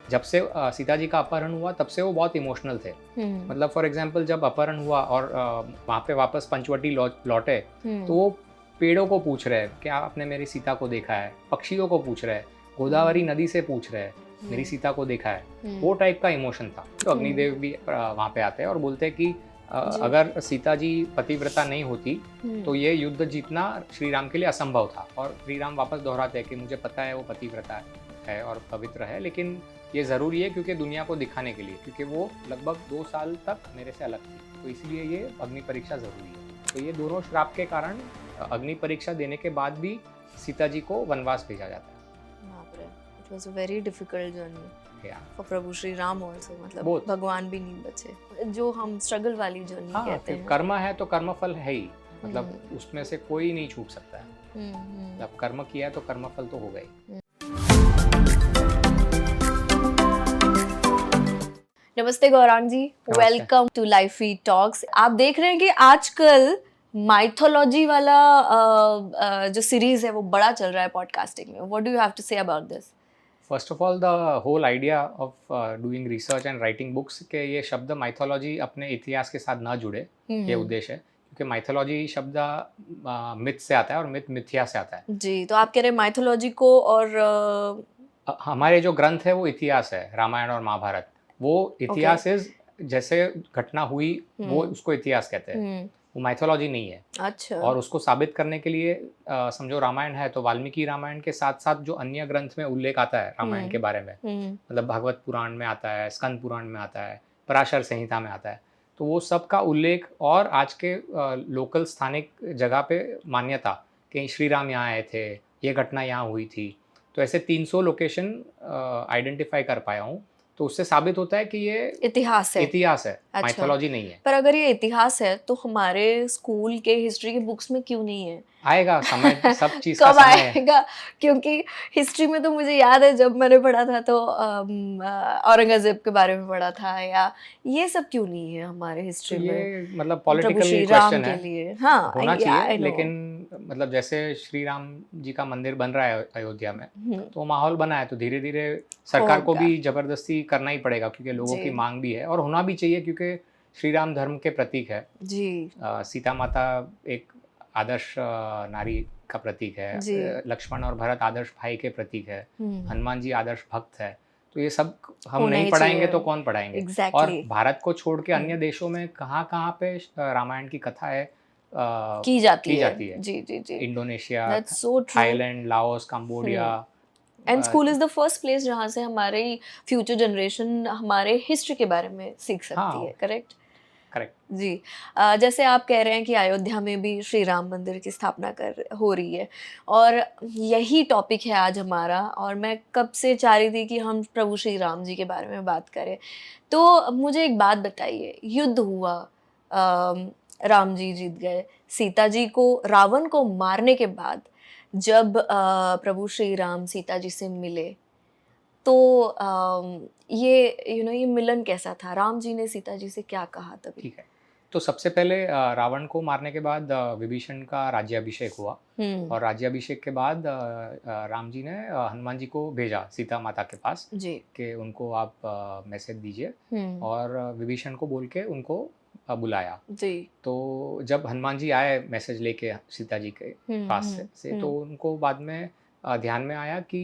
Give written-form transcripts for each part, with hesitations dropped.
जब से सीता जी का अपहरण हुआ तब से वो बहुत इमोशनल थे। मतलब फॉर एग्जांपल जब अपहरण हुआ और वहाँ पे वापस पंचवटी लौटे तो वो पेड़ों को पूछ रहे हैं क्या आपने मेरी सीता को देखा है, पक्षियों को पूछ रहे हैं, गोदावरी नदी से पूछ रहे हैं मेरी सीता को देखा है। वो टाइप का इमोशन था। तो अग्निदेव भी वहाँ पे आते हैं और बोलते हैं कि अगर सीता जी पतिव्रता नहीं होती तो ये युद्ध जीतना श्री राम के लिए असंभव था। और श्री राम वापस दोहराते हैं कि मुझे पता है वो पतिव्रता है और पवित्र है, लेकिन ये ज़रूरी है क्योंकि दुनिया को दिखाने के लिए, क्योंकि वो लगभग 2 साल तक मेरे से अलग थी, तो इसलिए ये अग्नि परीक्षा ज़रूरी है। तो ये दोनों श्राप के कारण अग्नि परीक्षा देने के बाद भी सीता जी को वनवास भेजा जाता है। बाप रे, it was a very difficult journey या फॉर प्रभु श्री राम आल्सो, मतलब Both. भगवान भी नहीं बचे, जो हम स्ट्रगल वाली जर्नी हाँ, कहते हैं। कर्म है तो कर्मफल है ही, मतलब उसमें से कोई नहीं छूट सकता है। जब कर्म किया है तो कर्मफल तो होगा ही। नमस्ते Gaurang ji, welcome to life feed talks. आप देख रहे हैं कि आजकल माइथोलॉजी वाला जो सीरीज है वो बड़ा चल रहा है पॉडकास्टिंग में। What do you have to say about this? First of all the whole idea of doing research and writing books के ये शब्द माइथोलॉजी अपने इतिहास के साथ ना जुड़े, ये उद्देश्य है। क्योंकि माइथोलॉजी शब्द मिथ से आता है और मिथ मिथ्या से आता है। जी, तो आप कह रहे हैं माइथोलॉजी को और हमारे जो ग्रंथ है वो इतिहास है, रामायण और महाभारत। वो इतिहास इज जैसे घटना हुई वो उसको इतिहास कहते हैं, वो माइथोलॉजी नहीं है। अच्छा। और उसको साबित करने के लिए समझो रामायण है तो वाल्मीकि रामायण के साथ साथ जो अन्य ग्रंथ में उल्लेख आता है रामायण के बारे में, मतलब भागवत पुराण में आता है, स्कंद पुराण में आता है, पराशर संहिता में आता है, तो वो सब का उल्लेख और आज के लोकल स्थानिक जगह पे मान्यता कि श्री राम यहाँ आए थे, ये घटना यहाँ हुई थी, तो ऐसे 300 लोकेशन आइडेंटिफाई कर पाया हूँ। तो उससे साबित होता है कि ये इतिहास है। अच्छा। माइथोलॉजी नहीं है। पर अगर ये इतिहास है तो हमारे स्कूल के हिस्ट्री की बुक्स में क्यों नहीं है? आएगा समय, सब चीज का कब समय है। आएगा? क्योंकि हिस्ट्री में तो मुझे याद है जब मैंने पढ़ा था तो औरंगजेब के बारे में पढ़ा था, या ये सब क्यों नहीं है हमारे हिस्ट्री तो में? ये मतलब प्रभु पॉलिटिकल श्री राम क्वेश्चन के है, लिए। हाँ, होना I चाहिए, know। लेकिन मतलब जैसे श्री राम जी का मंदिर बन रहा है अयोध्या में, तो माहौल बना है, तो धीरे धीरे सरकार को होगा। भी जबरदस्ती करना ही पड़ेगा क्योंकि लोगों की जी। मांग भी है और होना भी चाहिए क्योंकि श्री राम धर्म के प्रतीक है। जी। सीता माता एक आदर्श नारी का प्रतीक है, जी। लक्ष्मण और भरत आदर्श भाई के प्रतीक है, हनुमान जी आदर्श भक्त है। तो ये सब हम होना नहीं ही पढ़ाएंगे चाहिए। तो कौन पढ़ाएंगे। और एग्जैक्टली। भारत को छोड़ के अन्य देशों में कहाँ कहाँ पे रामायण की कथा है, की जाती की है। जाती है। जी जी जी। Indonesia, that's so true. Thailand, Laos, Cambodia. And school is the first place जहाँ से हमारी फ्यूचर जनरेशन हमारे हिस्ट्री के बारे में सीख सकती है। हाँ, करेक्ट। करेक्ट। जी। जैसे आप कह रहे हैं कि अयोध्या में भी श्री राम मंदिर की स्थापना कर हो रही है, और यही टॉपिक है आज हमारा, और मैं कब से चाह रही थी कि हम प्रभु श्री राम जी के बारे में बात करें। तो मुझे एक बात बताइए, युद्ध हुआ, राम जी जीत गए, सीता जी को रावण को मारने के बाद जब प्रभु श्री राम सीता जी से मिले, तो ये ये मिलन कैसा था? राम जी ने सीता जी से क्या कहा तभी? ठीक है, तो सबसे पहले रावण को मारने के बाद विभीषण का राज्याभिषेक हुआ और राज्याभिषेक के बाद राम जी ने हनुमान जी को भेजा सीता माता के पास जी। कि उनको आप मैसेज दीजिए और विभीषण को बोल के उनको बुलाया। जी। तो जब हनुमान जी आए मैसेज लेके सीता जी के पास से तो उनको बाद में ध्यान में आया कि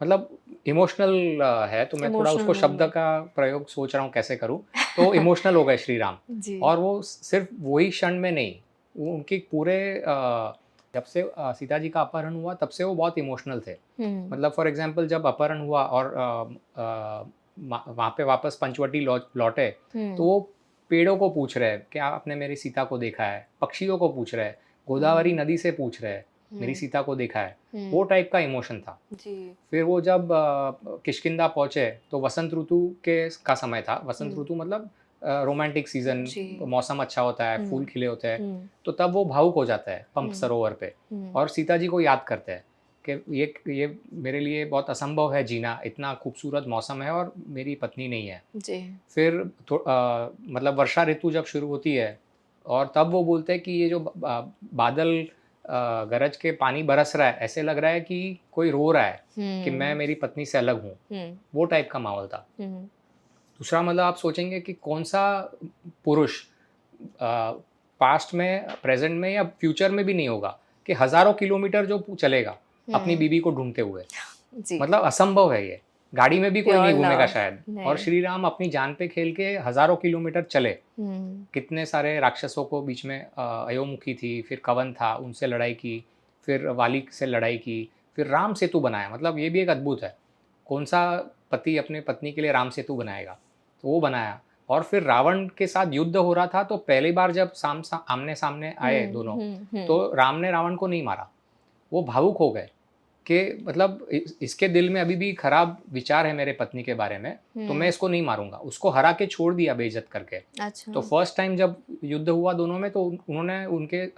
मतलब इमोशनल है, तो मैं थोड़ा उसको शब्द का प्रयोग सोच रहा हूँ कैसे करूँ। तो इमोशनल हो गए श्री राम। जी। और वो सिर्फ वही क्षण में नहीं, वो उनके पूरे जब से सीता जी का अपहरण हुआ तब से वो बहुत इमोशनल थे। मतलब फॉर एग्जांपल जब अपहरण हुआ और वहाँ पे वापस पंचवटी लौटे तो वो पेड़ों को पूछ रहे हैं क्या आपने मेरी सीता को देखा है, पक्षियों को पूछ रहे हैं, गोदावरी नदी से पूछ रहे हैं मेरी सीता को देखा है। वो टाइप का इमोशन था। जी। फिर वो जब किष्किंधा पहुंचे तो वसंत ऋतु का समय था। वसंत ऋतु मतलब रोमांटिक सीजन, मौसम अच्छा होता है, फूल खिले होते हैं, तो तब वो भावुक हो जाता है पंप सरोवर पे और सीता जी को याद करते हैं कि ये मेरे लिए बहुत असंभव है जीना, इतना खूबसूरत मौसम है और मेरी पत्नी नहीं है। जी। फिर मतलब वर्षा ऋतु जब शुरू होती है और तब वो बोलते हैं कि ये जो बादल गरज के पानी बरस रहा है, ऐसे लग रहा है कि कोई रो रहा है कि मैं मेरी पत्नी से अलग हूँ, वो टाइप का माहौल था। दूसरा मतलब आप सोचेंगे कि कौन सा पुरुष पास्ट में, प्रेजेंट में या फ्यूचर में भी नहीं होगा कि हजारों किलोमीटर जो चलेगा अपनी बीबी को ढूंढते हुए, मतलब असंभव है ये, गाड़ी में भी कोई नहीं घूमेगा शायद। और श्री राम अपनी जान पे खेल के हजारों किलोमीटर चले, कितने सारे राक्षसों को बीच में, अयोमुखी थी, फिर कवन था, उनसे लड़ाई की, फिर वाली से लड़ाई की, फिर राम सेतु बनाया। मतलब ये भी एक अद्भुत है, कौन सा पति अपने पत्नी के लिए राम सेतु बनाएगा, तो वो बनाया। और फिर रावण के साथ युद्ध हो रहा था, तो पहली बार जब आमने सामने आए दोनों, तो राम ने रावण को नहीं मारा, वो भावुक हो गए कि मतलब इसके दिल में अभी भी खराब विचार है मेरे पत्नी के बारे में, तो मैं इसको नहीं मारूंगा, उसको हरा के छोड़ दिया बेइज्जत करके। अच्छा। तो फर्स्ट टाइम जब युद्ध हुआ दोनों में, तो उन्होंने उनके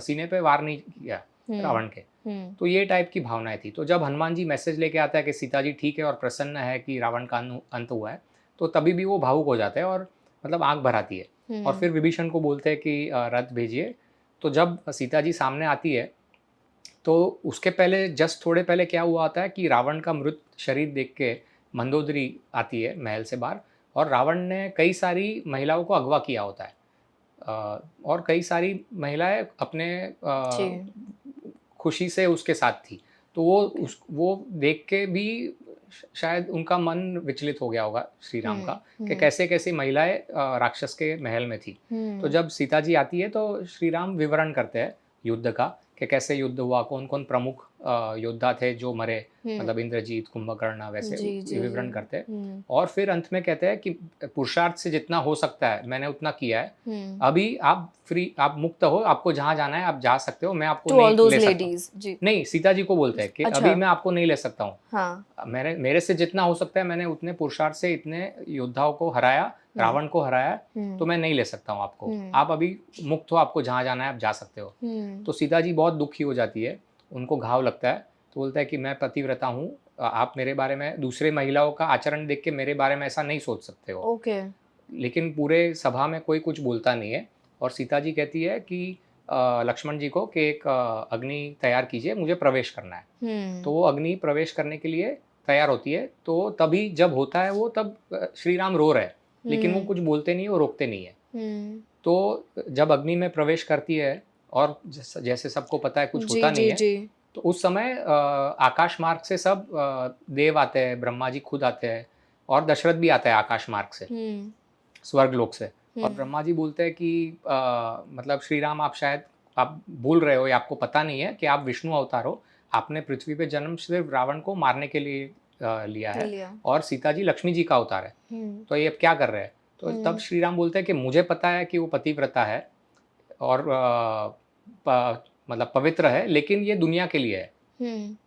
सीने पे वार नहीं किया रावण के। तो ये टाइप की भावनाएं थी। तो जब हनुमान जी मैसेज लेके आता है कि सीता जी ठीक है और प्रसन्न है कि रावण का अंत हुआ है, तो तभी भी वो भावुक हो जाते हैं और मतलब आंख भर आती है। और फिर विभीषण को बोलते हैं कि रथ भेजिए। तो जब सीता जी सामने आती है, तो उसके पहले जस्ट थोड़े पहले क्या हुआ होता है कि रावण का मृत शरीर देख के मंदोदरी आती है महल से बाहर, और रावण ने कई सारी महिलाओं को अगवा किया होता है, और कई सारी महिलाएं अपने खुशी से उसके साथ थी। तो वो देख के भी शायद उनका मन विचलित हो गया होगा श्री राम का, कि कैसे कैसे महिलाएं राक्षस के महल में थी। तो जब सीता जी आती है, तो श्री राम विवरण करते हैं युद्ध का, कि कैसे युद्ध हुआ, कौन कौन प्रमुख योद्धा थे जो मरे, मतलब इंद्रजीत, कुंभकर्ण, वैसे विवरण करते हैं। और फिर अंत में कहते हैं कि पुरुषार्थ से जितना हो सकता है मैंने उतना किया है, अभी आप फ्री, आप मुक्त हो, आपको जहाँ जाना है आप जा सकते हो, मैं आपको नहीं ले सकता। नहीं, सीता जी को बोलते हैं कि अभी मैं आपको नहीं ले सकता हूँ, मेरे से जितना हो सकता है मैंने उतने पुरुषार्थ से इतने योद्धाओं को हराया, रावण को हराया, तो मैं नहीं ले सकता हूँ आपको, आप अभी मुक्त हो, आपको जहाँ जाना है आप जा सकते हो। तो सीता जी बहुत दुखी हो जाती है, उनको घाव लगता है, तो बोलता है कि मैं पतिव्रता हूँ, आप मेरे बारे में, दूसरे महिलाओं का आचरण देख के मेरे बारे में ऐसा नहीं सोच सकते हो। लेकिन पूरे सभा में कोई कुछ बोलता नहीं है। और सीता जी कहती है कि लक्ष्मण जी को कि एक अग्नि तैयार कीजिए, मुझे प्रवेश करना है। तो वो अग्नि प्रवेश करने के लिए तैयार होती है। तो तभी जब होता है वो, तब श्री राम रो रहे हैं, लेकिन वो कुछ बोलते नहीं, वो रोकते नहीं है। तो जब अग्नि में प्रवेश करती है, और जैसे सबको पता है कुछ होता नहीं है, तो उस समय आकाश मार्ग से सब देव आते हैं, ब्रह्मा जी खुद आते हैं, और दशरथ भी आता है आकाश मार्ग से, स्वर्ग लोक से। और ब्रह्मा जी बोलते हैं कि मतलब श्री राम, आप शायद आप भूल रहे हो, या आपको पता नहीं है कि आप विष्णु अवतार हो, आपने पृथ्वी पे जन्म सिर्फ रावण को मारने के लिए लिया है, और सीता जी लक्ष्मी जी का अवतार है, तो ये अब क्या कर रहे हैं। तो तब श्री राम बोलते हैं कि मुझे पता है कि वो पतिव्रता है और मतलब पवित्र है, लेकिन ये दुनिया के लिए है,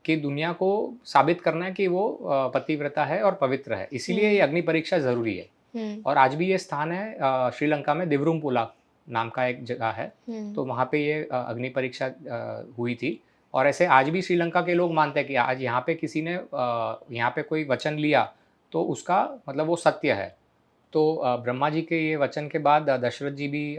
कि दुनिया को साबित करना है कि वो पतिव्रता है और पवित्र है, इसीलिए ये अग्नि परीक्षा जरूरी है। और आज भी ये स्थान है श्रीलंका में, दिवरुमपुला नाम का एक जगह है, तो वहाँ पे ये अग्नि परीक्षा हुई थी। और ऐसे आज भी श्रीलंका के लोग मानते हैं कि आज यहाँ पे किसी ने यहाँ पे कोई वचन लिया, तो उसका मतलब वो सत्य है। तो ब्रह्मा जी के ये वचन के बाद दशरथ जी भी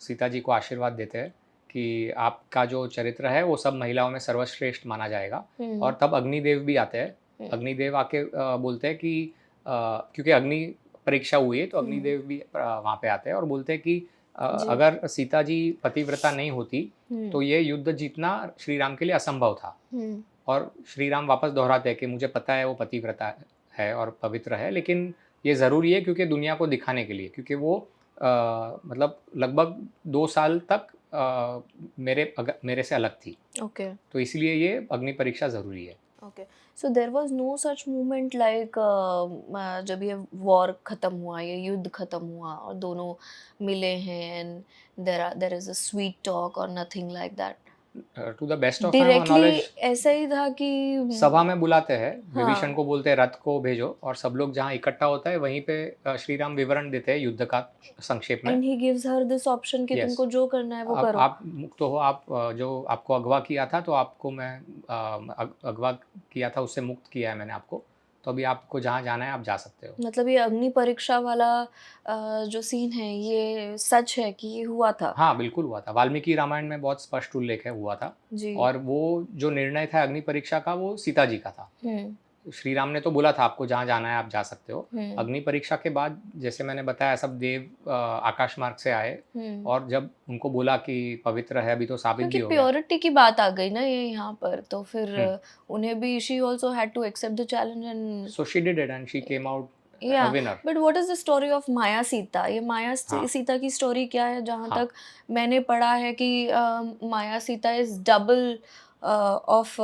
सीता जी को आशीर्वाद देते हैं कि आपका जो चरित्र है वो सब महिलाओं में सर्वश्रेष्ठ माना जाएगा। और तब अग्निदेव भी आते हैं, अग्निदेव आके बोलते हैं कि क्योंकि अग्नि परीक्षा हुई है, तो अग्निदेव भी वहाँ पे आते हैं और बोलते हैं कि अगर सीता जी पतिव्रता नहीं होती, तो ये युद्ध जीतना श्री राम के लिए असंभव था। और श्री राम वापस दोहराते हैं कि मुझे पता है वो पतिव्रता है और पवित्र है, लेकिन ये ज़रूरी है क्योंकि दुनिया को दिखाने के लिए, क्योंकि वो मतलब लगभग 2 साल तक मेरे से अलग थी। तो इसलिए ये अग्नि परीक्षा ज़रूरी है। So there was no such movement like जब ये वॉर खत्म हुआ, ये युद्ध खत्म हुआ और दोनों मिले हैं and there is a sweet talk और nothing like that. To the best of my directly knowledge ऐसा ही था कि सभा में बुलाते हैं, विभीषण हाँ को बोलते हैं रथ को भेजो, और सब लोग जहाँ इकट्ठा होता है वहीं पे श्री राम विवरण देते हैं युद्ध का संक्षेप में। And he gives her this option कि यस, तुमको जो करना है वो करो। आप मुक्त हो, आप जो आपको अगवा किया था, तो आपको मैं अगवा किया था उससे मुक्त किया है मैंने आपको, तो अभी आपको जहाँ जाना है आप जा सकते हो। मतलब ये अग्नि परीक्षा वाला जो सीन है ये सच है कि ये हुआ था? हाँ, बिल्कुल हुआ था। वाल्मीकि रामायण में बहुत स्पष्ट उल्लेख है, हुआ था। जी। और वो जो निर्णय था अग्नि परीक्षा का, वो सीता जी का था। हुँ, श्री राम ने तो बोला था आपको जहाँ जाना है आप जा सकते हो। हुँ, अग्नि परीक्षा के बाद जैसे मैंने बताया, सब देव आकाश मार्ग से आए, हुँ। और जब उनको बोला कि पवित्र है अभी, तो साबित क्योंकि भी हो गया। प्योरिटी की बात आ गई ना ये यहाँ पर, तो फिर हुँ। उन्हें भी she also had to accept the challenge and so she did it and she came out a या winner. But what is the story of Maya Sita? ये माया हाँ, सीता की स्टोरी क्या है? जहाँ हाँ। तक मैंने पढ़ा है कि Maya Sita is double of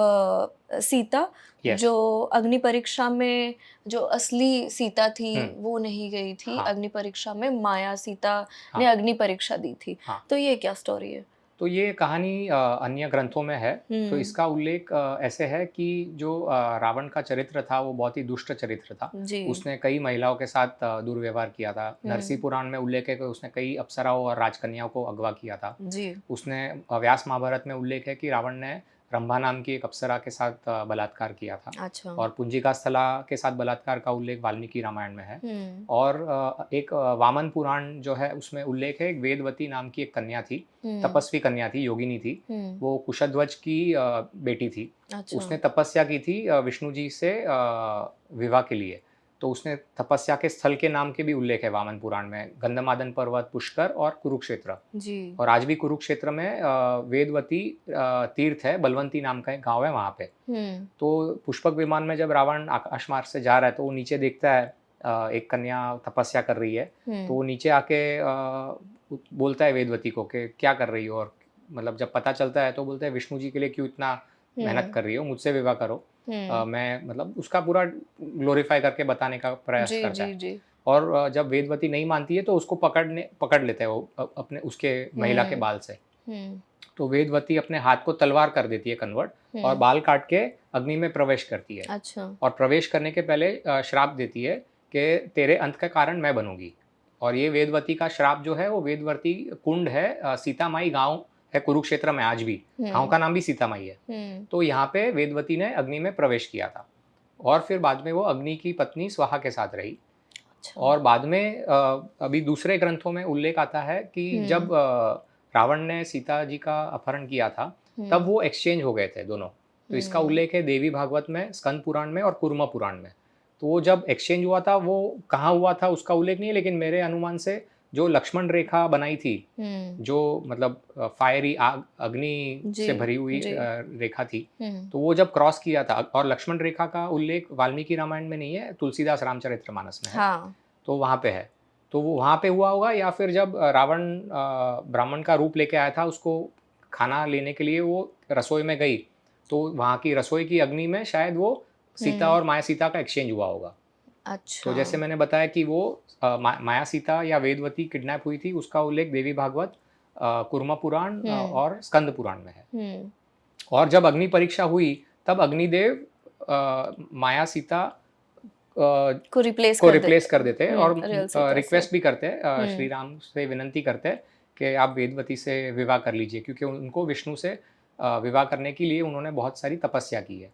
Sita, yes. जो अग्नि परीक्षा में जो असली सीता थी हुँ। वो नहीं गई थी हाँ, अग्नि परीक्षा में, माया सीता ने हाँ, अग्नि परीक्षा दी थी। हाँ। तो ये क्या स्टोरी है? तो ये कहानी अन्य ग्रंथों में है। तो हुँ, इसका उल्लेख ऐसे है कि जो रावण का चरित्र था वो बहुत ही दुष्ट चरित्र था। जी। उसने कई महिलाओं के साथ दुर्व्यवहार किया था। नरसी हुँ, पुराण में उल्लेख है कि उसने कई अप्सराओं और राजकन्याओं को अगवा किया था। जी। उसने व्यास महाभारत में उल्लेख है कि रावण ने रंभा नाम की एक अप्सरा के साथ बलात्कार किया था। अच्छा। और पुंजिका स्थला के साथ बलात्कार का उल्लेख वाल्मीकि रामायण में है। हुँ, और एक वामन पुराण जो है उसमें उल्लेख है, एक वेदवती नाम की एक कन्या थी, हुँ, तपस्वी कन्या थी, योगिनी थी। हुँ। वो कुशध्वज की बेटी थी। अच्छा। उसने तपस्या की थी विष्णु जी से विवाह के लिए। तो उसने तपस्या के स्थल के नाम के भी उल्लेख है वामन पुराण में, गंधमादन पर्वत, पुष्कर और कुरुक्षेत्र। जी। और आज भी कुरुक्षेत्र में वेदवती तीर्थ है, बलवंती नाम का एक गाँव है वहाँ पे। हुँ, तो पुष्पक विमान में जब रावण आकाश मार्ग से जा रहा है, तो वो नीचे देखता है एक कन्या तपस्या कर रही है। तो हुँ, वो नीचे आके बोलता है वेदवती को कि क्या कर रही हो, और मतलब जब पता चलता है तो बोलता है विष्णु जी के लिए क्यों इतना मेहनत हुँ, कर रही हो, मुझसे विवाह करो। हुँ। मैं मतलब उसका पूरा ग्लोरीफाई करके बताने का प्रयास जी, करता जी, है। जी। और जब वेदवती नहीं मानती है तो उसको पकड़ लेते हैं वो अपने उसके महिला के हुँ, बाल से। हुँ, तो वेदवती अपने हाथ को तलवार कर देती है कन्वर्ट, और हुँ। बाल काट के अग्नि में प्रवेश करती है। अच्छा। और प्रवेश करने के पहले श्राप देती है कि तेरे अंत का कारण मैं बनूंगी। और ये वेदवती का श्राप जो है वो वेदवती कुंड है, सीतामाई गांव है कुरुक्षेत्र में आज भी। गांव हुँ, का नाम भी सीतामाई है। हुँ। तो यहाँ पे वेदवती ने अग्नि में प्रवेश किया था, और फिर बाद में वो अग्नि की पत्नी स्वाहा के साथ रही। अच्छा। और बाद में अभी दूसरे ग्रंथों में उल्लेख आता है कि हुँ, जब रावण ने सीता जी का अपहरण किया था, तब हुँ, वो एक्सचेंज हो गए थे दोनों। तो इसका हुँ, उल्लेख है देवी भागवत में, स्कंद पुराण में और कूर्म पुराण में। तो वो जब एक्सचेंज हुआ था, वो कहाँ हुआ था उसका उल्लेख नहीं है, लेकिन मेरे अनुमान से जो लक्ष्मण रेखा बनाई थी, हुँ। जो मतलब फायरी आग, अग्नि जी, से भरी हुई जी। रेखा थी। हुँ। तो वो जब क्रॉस किया था, और लक्ष्मण रेखा का उल्लेख वाल्मीकि रामायण में नहीं है, तुलसीदास रामचरितमानस में है। हाँ। तो वहाँ पे है। तो वो वहाँ पे हुआ होगा, या फिर जब रावण ब्राह्मण का रूप लेके आया था, उसको खाना लेने के लिए वो रसोई में गई, तो वहाँ की रसोई की अग्नि में शायद वो सीता हुँ। और माया सीता का एक्सचेंज हुआ होगा। तो अच्छा। जैसे मैंने बताया कि वो माया सीता या वेदवती किडनैप हुई थी, उसका उल्लेख देवी भागवत, कूर्म पुराण हुँ, और स्कंद पुराण में है। हुँ। और जब अग्नि परीक्षा हुई, तब अग्निदेव माया सीता को रिप्लेस को कर रिप्लेस देते कर हैं। देते हैं, और रियल सीता से। रिक्वेस्ट भी करते हैं, श्री हुँ, राम से विनंती करते हैं कि आप वेदवती से विवाह कर लीजिए, क्योंकि उनको विष्णु से विवाह करने के लिए उन्होंने बहुत सारी तपस्या की है।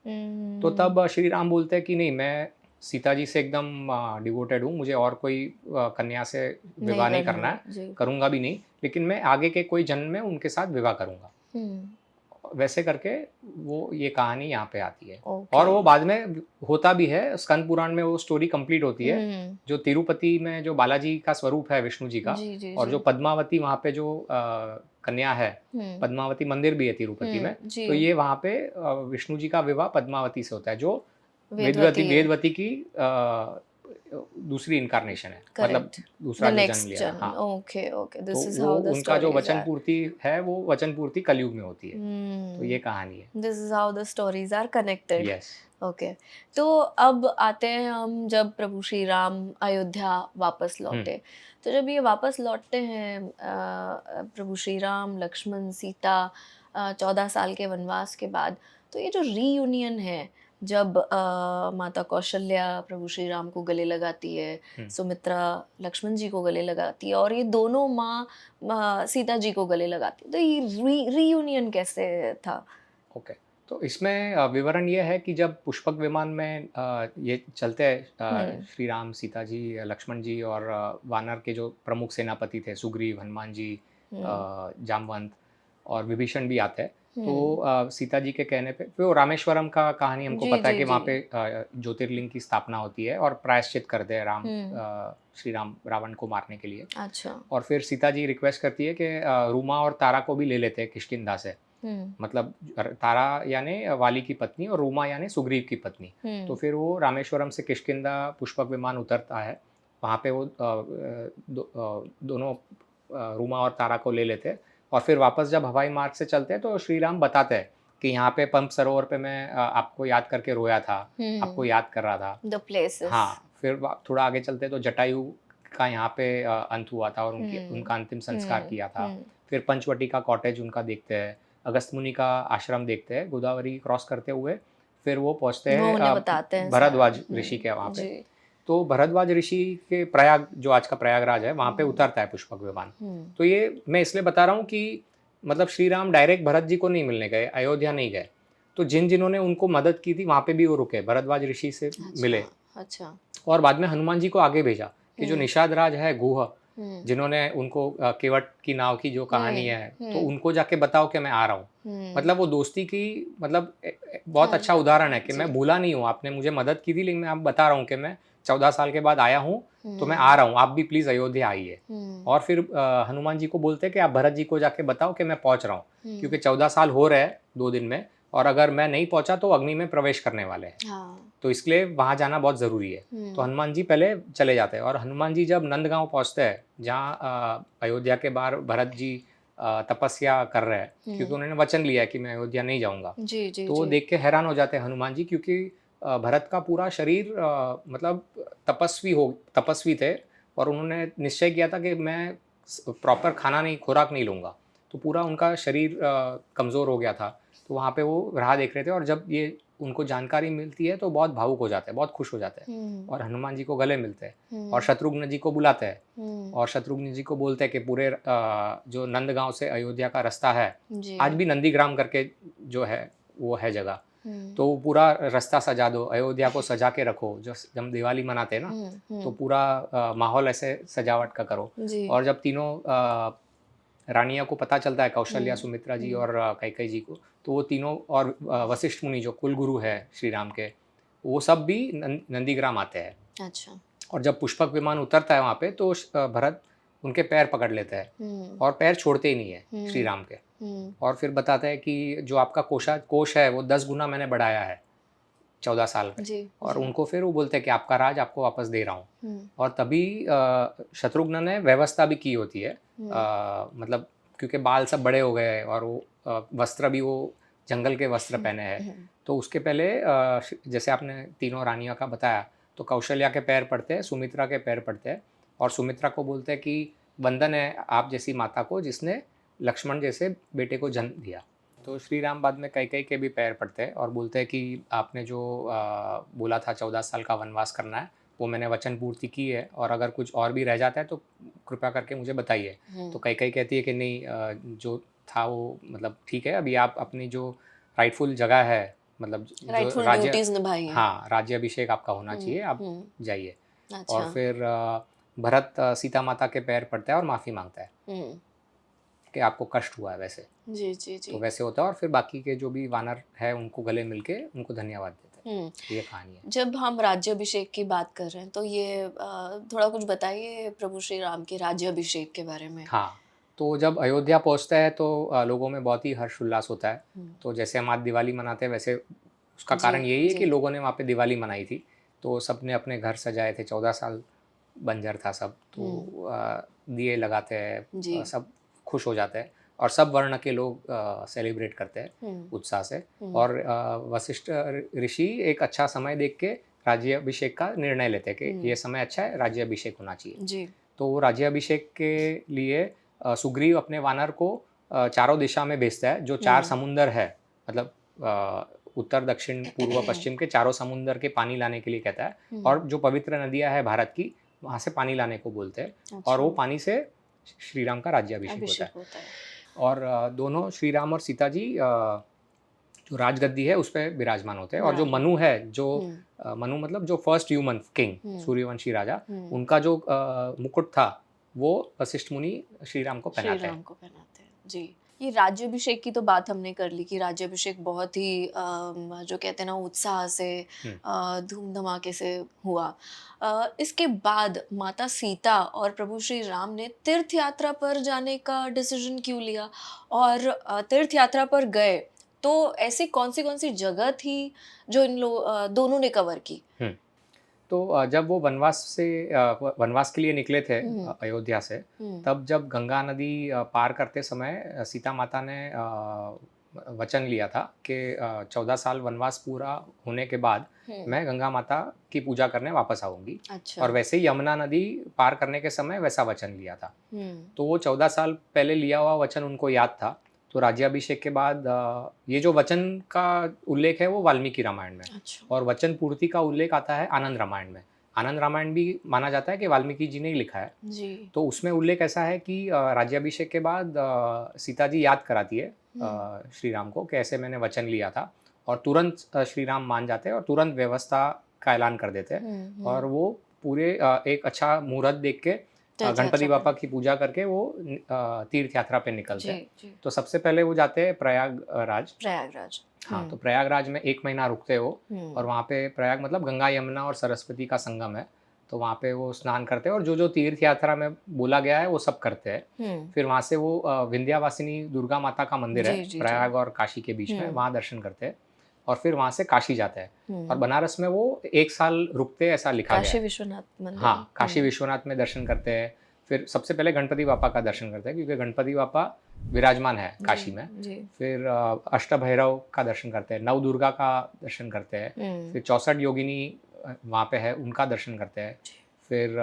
तो हुँ। तब श्री राम बोलते हैं कि नहीं, मैं सीता जी से एकदम डिवोटेड हूँ, मुझे और कोई कन्या से नहीं विवाह नहीं करना करना है। है, जी। करूँगा भी नहीं, लेकिन मैं आगे के कोई जन्म में उनके साथ विवाह करूँगा। हुँ। वैसे करके वो ये कहानी यहाँ पे आती है। ओके। और वो बाद में होता भी है, स्कंद पुराण में वो स्टोरी कंप्लीट होती है। हुँ। जो तिरुपति में जो बालाजी का स्वरूप है विष्णु जी का, जी, जी, और जी। जो पद्मावती वहाँ पे जो कन्या है, हुँ, पद्मावती मंदिर भी है तिरुपति में। हुँ। जी, तो ये वहाँ पे विष्णु जी का विवाह पद्मावती से होता है, जो वेदवती वेदवती है। वेदवती की दूसरी इन्कार्नेशन है, मतलब करेक्ट। द दूसरा जो जन्म नेक्स्ट लिया था। जन्म। हाँ, ओके, ओके। तो दिस इज़ वो हाउ द उनका जो स्टोरीज़ वचन आर। पूर्ति है, वो वचन पूर्ति कलयुग में होती है। तो ये हुँ। कहानी है। This is how the stories are connected. Yes. Okay. तो अब आते हैं हम जब प्रभु श्री राम अयोध्या वापस हुँ, लौटे। तो जब ये वापस लौटते हैं प्रभु श्री राम, लक्ष्मण, सीता 14 साल के वनवास के बाद, तो ये जो रीयूनियन है, जब माता कौशल्या प्रभु श्री राम को गले लगाती है, हुँ, सुमित्रा लक्ष्मण जी को गले लगाती है और ये दोनों सीता जी को गले लगाती है। तो ये रीयूनियन कैसे था? ओके। तो इसमें विवरण ये है कि जब पुष्पक विमान में ये चलते हैं श्री राम, सीता जी, लक्ष्मण जी और वानर के जो प्रमुख सेनापति थे, सुग्रीव, हनुमान जी, जामवंत और विभीषण भी आते हैं। तो सीता जी के कहने पे फिर वो रामेश्वरम का कहानी हमको जी पता है जी कि वहाँ जी। पे ज्योतिर्लिंग की स्थापना होती है और प्रायश्चित करते हैं श्री राम रावण को मारने के लिए। अच्छा। और फिर सीता जी रिक्वेस्ट करती है कि रूमा और तारा को भी ले लेते हैं किष्किंधा से। मतलब तारा यानी वाली की पत्नी और रूमा यानी सुग्रीव की पत्नी। तो फिर वो रामेश्वरम से किष्किंधा पुष्पक विमान उतरता है। वहाँ पे वो दोनों रूमा और तारा को ले लेते हैं और फिर वापस जब हवाई मार्ग से चलते हैं तो श्री राम बताते हैं कि यहाँ पे पंप सरोवर पे मैं आपको याद करके रोया था, आपको याद कर रहा था। The places. हाँ, फिर थोड़ा आगे चलते तो जटायु का यहाँ पे अंत हुआ था और उनका अंतिम संस्कार किया था। फिर पंचवटी का कॉटेज उनका देखते हैं, अगस्त मुनि का आश्रम देखते हैं, गोदावरी क्रॉस करते हुए फिर वो पहुँचते वो हैं उन्हें बताते हैं सारा। भरद्वाज ऋषि के वहाँ पे। तो भरद्वाज ऋषि के प्रयाग, जो आज का प्रयागराज है, वहाँ पे उतरता है पुष्पक विमान। तो ये मैं इसलिए बता रहा हूँ कि मतलब श्री राम डायरेक्ट भरत जी को नहीं मिलने गए, अयोध्या नहीं गए। तो जिन्होंने उनको मदद की थी वहाँ पे भी वो रुके, भरद्वाज ऋषि से मिले। अच्छा। और बाद में हनुमान जी को आगे भेजा कि जो निषाद राज है गुह, जिन्होंने उनको केवट की नाव की जो कहानी है, तो उनको जाके बताओ कि मैं आ रहा हूँ। मतलब वो दोस्ती की मतलब बहुत अच्छा उदाहरण है कि मैं भूला नहीं हूँ, आपने मुझे मदद की थी, लेकिन मैं अब बता रहा हूँ कि मैं 14 साल के बाद आया हूँ, तो मैं आ रहा हूँ, आप भी प्लीज अयोध्या आइए। और फिर हनुमान जी को बोलते कि आप भरत जी को जाके बताओ कि मैं पहुंच रहा हूँ, क्योंकि 14 साल हो रहे हैं 2 दिन में, और अगर मैं नहीं पहुंचा तो अग्नि में प्रवेश करने वाले हैं। तो इसलिए वहां जाना बहुत जरूरी है। तो हनुमान जी पहले चले जाते हैं और हनुमान जी जब नंदगांव पहुंचते हैं, जहाँ अयोध्या के बाहर भरत जी तपस्या कर रहे हैं, क्योंकि उन्होंने वचन लिया है कि मैं अयोध्या नहीं जाऊंगा। तो वो देख के हैरान हो जाते हैं हनुमान जी, क्योंकि भरत का पूरा शरीर मतलब तपस्वी थे और उन्होंने निश्चय किया था कि मैं प्रॉपर खुराक नहीं लूँगा। तो पूरा उनका शरीर कमज़ोर हो गया था। तो वहाँ पे वो राह देख रहे थे और जब ये उनको जानकारी मिलती है तो बहुत भावुक हो जाते हैं, बहुत खुश हो जाते हैं और हनुमान जी को गले मिलते हैं और शत्रुघ्न जी को बुलाते हैं और शत्रुघ्न जी को बोलते हैं कि पूरे जो नंदगांव से अयोध्या का रास्ता है, आज भी नंदीग्राम करके जो है वो है जगह, तो पूरा रास्ता सजा दो, अयोध्या को सजा के रखो। जो जब दिवाली मनाते हैं ना, तो पूरा माहौल ऐसे सजावट का करो। और जब तीनों रानियों को पता चलता है, कौशल्या, सुमित्रा जी और कैकेयी जी को, तो वो तीनों और वशिष्ठ मुनि जो कुल गुरु है श्री राम के, वो सब भी नंदीग्राम आते हैं। अच्छा। और जब पुष्पक विमान उतरता है वहाँ पे, तो भरत उनके पैर पकड़ लेते हैं और पैर छोड़ते ही नहीं है श्री राम के। और फिर बताते हैं कि जो आपका कोष है वो 10 गुना मैंने बढ़ाया है 14 साल में। और उनको फिर वो बोलते हैं कि आपका राज आपको वापस दे रहा हूँ। और तभी शत्रुघ्न ने व्यवस्था भी की होती है, मतलब क्योंकि बाल सब बड़े हो गए और वो वस्त्र भी वो जंगल के वस्त्र पहने हैं। तो उसके पहले जैसे आपने तीनों रानियों का बताया, तो कौशल्या के पैर पड़ते हैं, सुमित्रा के पैर पड़ते हैं और सुमित्रा को बोलते हैं कि वंदन है आप जैसी माता को जिसने लक्ष्मण जैसे बेटे को जन्म दिया। तो श्री राम बाद में कैकेयी के भी पैर पड़ते हैं और बोलते हैं कि आपने जो बोला था 14 साल का वनवास करना है, वो मैंने वचन पूर्ति की है, और अगर कुछ और भी रह जाता है तो कृपया करके मुझे बताइए। तो कैकेयी कहती है कि नहीं, जो था वो मतलब ठीक है, अभी आप अपनी जो राइटफुल जगह है, मतलब जो राज्य, हाँ, राज्याभिषेक आपका होना चाहिए, आप जाइए। और फिर भरत सीता माता के पैर पड़ता है और माफ़ी मांगता है कि आपको कष्ट हुआ है वैसे। जी। तो वैसे होता है और फिर बाकी के जो भी वानर है उनको गले मिलके उनको धन्यवाद देते हैं। ये कहानी है। जब हम राज्याभिषेक की बात कर रहे हैं तो ये थोड़ा कुछ बताइए प्रभु श्री राम के राज्याभिषेक के बारे में। हाँ, तो जब अयोध्या पहुँचता है तो लोगों में बहुत ही हर्ष उल्लास होता है। तो जैसे हम आज दिवाली मनाते हैं, वैसे उसका कारण यही है कि लोगों ने वहाँ पे दिवाली मनाई थी। तो सबने अपने घर सजाए थे, 14 साल बंजर था सब, तो दिए लगाते हैं, सब खुश हो जाते हैं और सब वर्ण के लोग सेलिब्रेट करते हैं उत्साह से। और वशिष्ठ ऋषि एक अच्छा समय देख के राज्याभिषेक का निर्णय लेते हैं कि ये समय अच्छा है, राज्याभिषेक होना चाहिए। तो वो राज्याभिषेक के लिए सुग्रीव अपने वानर को चारों दिशा में भेजता है, जो 4 समुंदर है, मतलब उत्तर, दक्षिण, पूर्व, पश्चिम के चारों समुंदर के पानी लाने के लिए कहता है। और जो पवित्र नदियाँ है भारत की, वहाँ से पानी लाने को बोलते हैं। और वो पानी से श्री राम का राज्याभिषेक होता है। और दोनों श्री राम और सीता जी जो जो राजगद्दी है उस पे विराजमान होते हैं। और जो Right. मनु है, जो मनु मतलब जो फर्स्ट ह्यूमन किंग, सूर्यवंशी राजा, उनका जो मुकुट था वो वशिष्ठ मुनि श्री राम को श्री पहनाते राम हैं। को पहनाते हैं जी। ये राज्याभिषेक की तो बात हमने कर ली कि राज्याभिषेक बहुत ही जो कहते हैं ना उत्साह से धूम धमाके से हुआ। इसके बाद माता सीता और प्रभु श्री राम ने तीर्थ यात्रा पर जाने का डिसीजन क्यों लिया, और तीर्थ यात्रा पर गए तो ऐसी कौन सी जगह थी जो दोनों ने कवर की? हम्म। तो जब वो वनवास के लिए निकले थे अयोध्या से, तब जब गंगा नदी पार करते समय सीता माता ने वचन लिया था कि 14 साल वनवास पूरा होने के बाद मैं गंगा माता की पूजा करने वापस आऊंगी। अच्छा। और वैसे ही यमुना नदी पार करने के समय वैसा वचन लिया था। तो वो 14 साल पहले लिया हुआ वचन उनको याद था। तो राज्याभिषेक के बाद ये जो वचन का उल्लेख है वो वाल्मीकि रामायण में। अच्छा। और वचन पूर्ति का उल्लेख आता है आनंद रामायण में। आनंद रामायण भी माना जाता है कि वाल्मीकि जी ने ही लिखा है जी। तो उसमें उल्लेख ऐसा है कि राज्याभिषेक के बाद सीता जी याद कराती है श्री राम को कि ऐसे मैंने वचन लिया था। और तुरंत श्री राम मान जाते हैं और तुरंत व्यवस्था का ऐलान कर देते हैं। और वो पूरे एक अच्छा मुहूर्त देख के गणपति बापा की पूजा करके वो तीर्थ यात्रा पे निकलते हैं। तो सबसे पहले वो जाते हैं प्रयागराज। हाँ, तो प्रयागराज में 1 महीना रुकते हो। और वहाँ पे प्रयाग मतलब गंगा यमुना और सरस्वती का संगम है। तो वहाँ पे वो स्नान करते हैं और जो जो तीर्थ यात्रा में बोला गया है वो सब करते हैं। फिर वहाँ से वो विंध्यावासिनी दुर्गा माता का मंदिर है प्रयाग और काशी के बीच में, वहाँ दर्शन करते हैं। और फिर वहाँ से काशी जाते हैं। और बनारस में वो 1 साल रुकते, ऐसा लिखा गया है। काशी विश्वनाथ मंदिर। हाँ, काशी विश्वनाथ में दर्शन करते हैं। फिर सबसे पहले गणपति बापा का दर्शन करते हैं क्योंकि गणपति बापा विराजमान है काशी में। फिर अष्टभैरव का दर्शन करते हैं, नव दुर्गा का दर्शन करते हैं। फिर 64 योगिनी वहाँ पे है, उनका दर्शन करते हैं। फिर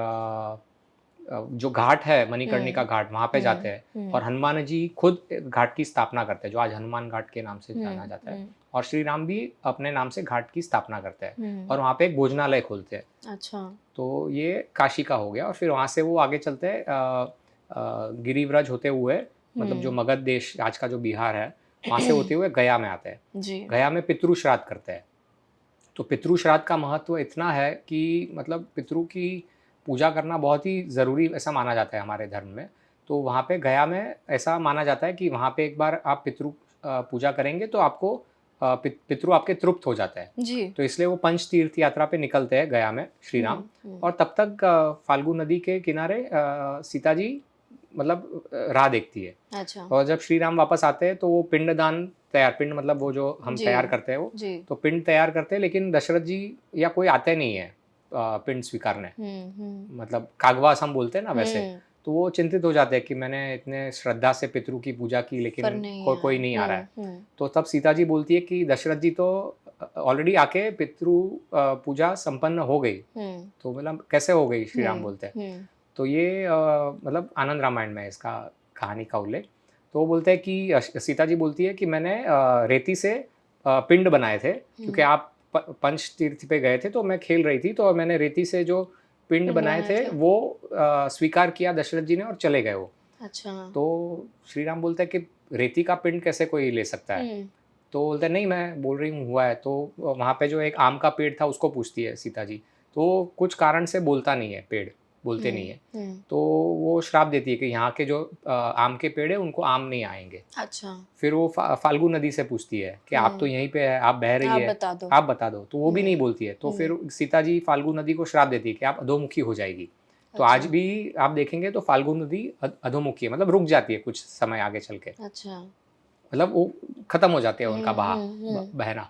जो घाट है मणिकर्णिका घाट, वहाँ पे जाते हैं। और हनुमान जी खुद घाट की स्थापना करते हैं जो आज हनुमान घाट के नाम से जाना जाता है। और श्री राम भी अपने नाम से घाट की स्थापना करते हैं और वहाँ पे एक भोजनालय खोलते हैं। अच्छा। तो ये काशी का हो गया। और फिर वहाँ से वो आगे चलते हैं गिरिव्रज होते हुए, मतलब जो मगध देश आज का जो बिहार है वहाँ से होते हुए गया में आते हैं। गया में पितृ श्राद्ध करते हैं। तो पितृ श्राद्ध का महत्व इतना है कि मतलब पितृ की पूजा करना बहुत ही ज़रूरी ऐसा माना जाता है हमारे धर्म में। तो वहाँ पे गया में ऐसा माना जाता है कि वहाँ पे एक बार आप पितृ पूजा करेंगे तो आपको पितृ आपके तृप्त हो जाता है जी। तो इसलिए वो पंच तीर्थ यात्रा पे निकलते हैं गया में श्री राम। और तब तक फाल्गु नदी के किनारे सीता जी मतलब राह देखती है। अच्छा। और जब श्री राम वापस आते हैं तो वो पिंडदान तैयार, पिंड मतलब वो जो हम तैयार करते हैं वो, तो पिंड तैयार करते हैं। लेकिन दशरथ जी या कोई आते नहीं है पिंड स्वीकारने, मतलब कागवास हम बोलते हैं ना वैसे। तो वो चिंतित हो जाते हैं कि मैंने इतने श्रद्धा से पितृ की पूजा की लेकिन कोई नहीं आ रहा है। तो तब सीता जी बोलती है कि दशरथ जी तो ऑलरेडी आके पितृ पूजा संपन्न हो गई। तो मतलब कैसे हो गई, श्री राम बोलते हैं। तो ये मतलब आनंद रामायण में इसका कहानी का उल्लेख। तो वो बोलते हैं कि सीता जी बोलती है कि मैंने रेती से पिंड बनाए थे क्योंकि आप पंच तीर्थ पे गए थे तो मैं खेल रही थी, तो मैंने रेती से जो पिंड बनाए थे वो स्वीकार किया दशरथ जी ने और चले गए वो। अच्छा। तो श्री राम बोलते हैं कि रेती का पिंड कैसे कोई ले सकता है। तो बोलते हैं नहीं मैं बोल रही हूँ हुआ है। तो वहाँ पे जो एक आम का पेड़ था उसको पूछती है सीता जी, तो कुछ कारण से बोलता नहीं है, पेड़ बोलते नहीं है। तो वो श्राप देती है कि यहाँ के जो आम के पेड़ है उनको आम नहीं आएंगे। अच्छा। फिर वो फाल्गु नदी से पूछती है कि आप तो यहीं पे है, आप बह रही है, आप बता दो। तो वो भी नहीं बोलती है। तो फिर सीता जी फाल्गु नदी को श्राप देती है कि आप अधोमुखी हो जाएगी। तो आज भी आप देखेंगे तो फाल्गु नदी अधोमुखी है, मतलब रुक जाती है कुछ समय आगे चल के। अच्छा। मतलब वो खत्म हो जाते हैं उनका बहना।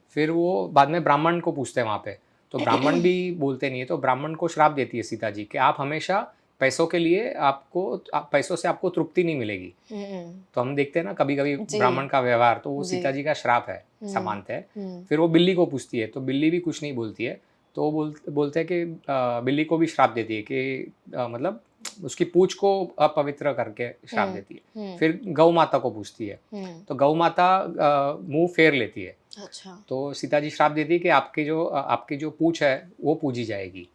फिर वो बाद में ब्राह्मण को पूछते हैं वहाँ पे, तो ब्राह्मण भी बोलते नहीं है। तो ब्राह्मण को श्राप देती है सीता जी कि आप हमेशा पैसों के लिए पैसों से आपको तृप्ति नहीं मिलेगी। तो हम देखते हैं ना कभी कभी ब्राह्मण का व्यवहार, तो वो सीता जी का श्राप है समानता है। फिर वो बिल्ली को पूछती है तो बिल्ली भी कुछ नहीं बोलती है। तो बोलते हैं कि बिल्ली को भी श्राप देती है कि मतलब उसकी पूंछ को अपवित्र करके श्राप देती है। फिर गौ माता को पूछती है तो गौ माता मुंह फेर लेती है। अच्छा। तो सीता जी श्राप देती है कि आपकी जो पूंछ है वो पूजी जाएगी।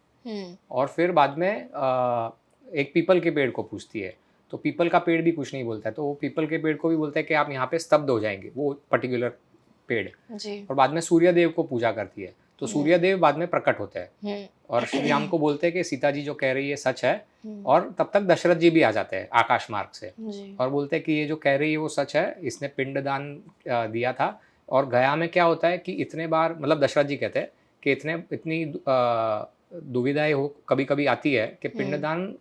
और फिर बाद में एक पीपल के पेड़ को पूछती है तो पीपल का पेड़ भी कुछ नहीं बोलता है। तो वो पीपल के पेड़ को भी बोलता है कि आप यहाँ पे स्तब्ध हो जाएंगे, वो पर्टिकुलर पेड़, जी। और बाद में सूर्य देव को पूजा करती है। तो सूर्य देव बाद में प्रकट होते हैं और श्री राम को बोलते हैं कि सीता जी जो कह रही है सच है, और तब तक दशरथ जी भी आ जाते हैं आकाश मार्ग से जी। और बोलते हैं कि ये जो कह रही है वो सच है, इसने पिंडदान दिया था। और गया में क्या होता है कि इतने बार, मतलब दशरथ जी कहते हैं कि इतनी दुविधाएं हो कभी कभी आती है कि पिंडदान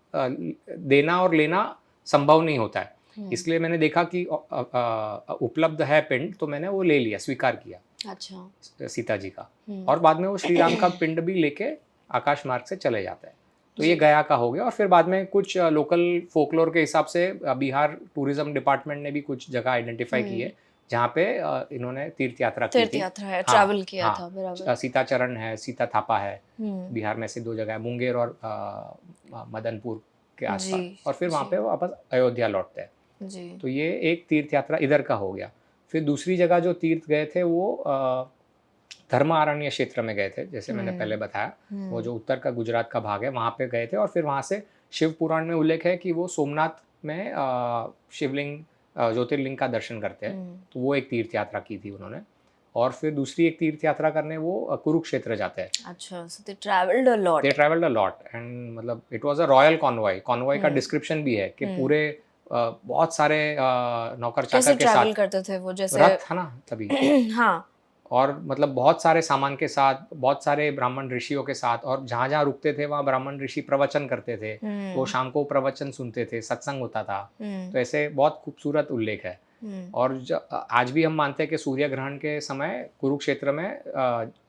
देना और लेना संभव नहीं होता है, इसलिए मैंने देखा कि उपलब्ध है पिंड, तो मैंने वो ले लिया, स्वीकार किया। अच्छा। सीता जी का। और बाद में वो श्री राम का पिंड भी लेके आकाश मार्ग से चले जाते हैं। तो ये जी। गया का हो गया। और फिर बाद में कुछ लोकल फोकलोर के हिसाब से बिहार टूरिज्म डिपार्टमेंट ने भी कुछ जगह आइडेंटिफाई की है जहाँ पे इन्होंने तीर्थ यात्रा की तीर्थ थी। यात्रा है, हाँ, ट्रैवल किया हाँ, था, बराबर। सीता चरण है, सीता थापा है, बिहार हम्म। में से 2 जगह है, मुंगेर और मदनपुर के जी। आसपास। और फिर वहाँ जी। पे वो वापस अयोध्या लौटते हैं। जी। तो ये एक तीर्थ यात्रा इधर का हो गया। फिर दूसरी जगह जो तीर्थ गए थे वो धर्मारण्य क्षेत्र में गए थे, जैसे मैंने पहले बताया, वो जो उत्तर का गुजरात का भाग है वहाँ पे गए थे। और फिर वहाँ से शिव पुराण में उल्लेख है कि वो सोमनाथ में शिवलिंग ज्योतिर्लिंग का दर्शन करते हैं। तो वो एक तीर्थ यात्रा की थी उन्होंने। और फिर दूसरी एक तीर्थ यात्रा करने वो कुरुक्षेत्र जाते हैं। अच्छा, so they traveled a lot. They travelled a lot and मतलब it was a royal convoy. Convoy का डिस्क्रिप्शन भी है कि पूरे बहुत सारे नौकर कैसे चाकर के ट्रैवल साथ, करते थे वो, जैसे रथ था ना तभी, हाँ। और मतलब बहुत सारे सामान के साथ, बहुत सारे ब्राह्मण ऋषियों के साथ, और जहाँ जहाँ रुकते थे वहाँ ब्राह्मण ऋषि प्रवचन करते थे, तो शाम को प्रवचन सुनते थे, सत्संग होता था। तो ऐसे बहुत खूबसूरत उल्लेख है। और आज भी हम मानते हैं कि सूर्य ग्रहण के समय कुरुक्षेत्र में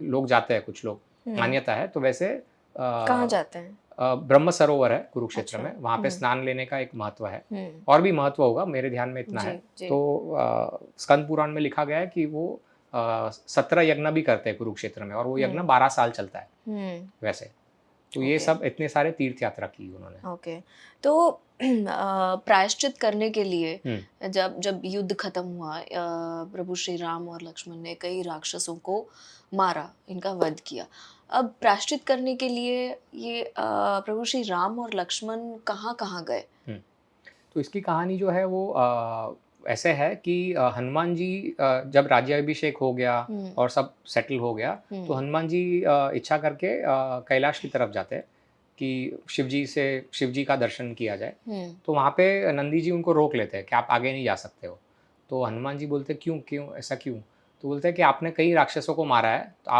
लोग जाते हैं, कुछ लोग, मान्यता है। तो वैसे कहाँ जाते हैं? ब्रह्म सरोवर है कुरुक्षेत्र अच्छा। में, वहाँ पे स्नान लेने का एक महत्व है। और भी महत्व होगा, मेरे ध्यान में इतना है। जी। तो स्कंद पुराण में लिखा गया है कि वो 17 यज्ञ भी करते हैं कुरुक्षेत्र में, और वो यज्ञ 12 साल चलता है वैसे। तो ये सब इतने सारे तीर्थ यात्रा की उन्होंने। ओके। तो प्रायश्चित करने के लिए जब जब युद्ध खत्म हुआ, प्रभु श्री राम और लक्ष्मण ने कई राक्षसों को मारा, इनका वध किया। अब प्रायश्चित करने के लिए ये प्रभु श्री राम और लक्ष्मण कहाँ कहाँ गए? तो इसकी कहानी जो है वो ऐसे है कि हनुमान जी जब राज्याभिषेक हो गया और सब सेटल हो गया, तो हनुमान जी इच्छा करके कैलाश की तरफ जाते हैं कि शिव जी का दर्शन किया जाए। तो वहाँ पे नंदी जी उनको रोक लेते हैं कि आप आगे नहीं जा सकते हो। तो हनुमान जी बोलते क्यों क्यों ऐसा क्यों? तो बोलते हैं कि आपने कई राक्षसों को मारा है, तो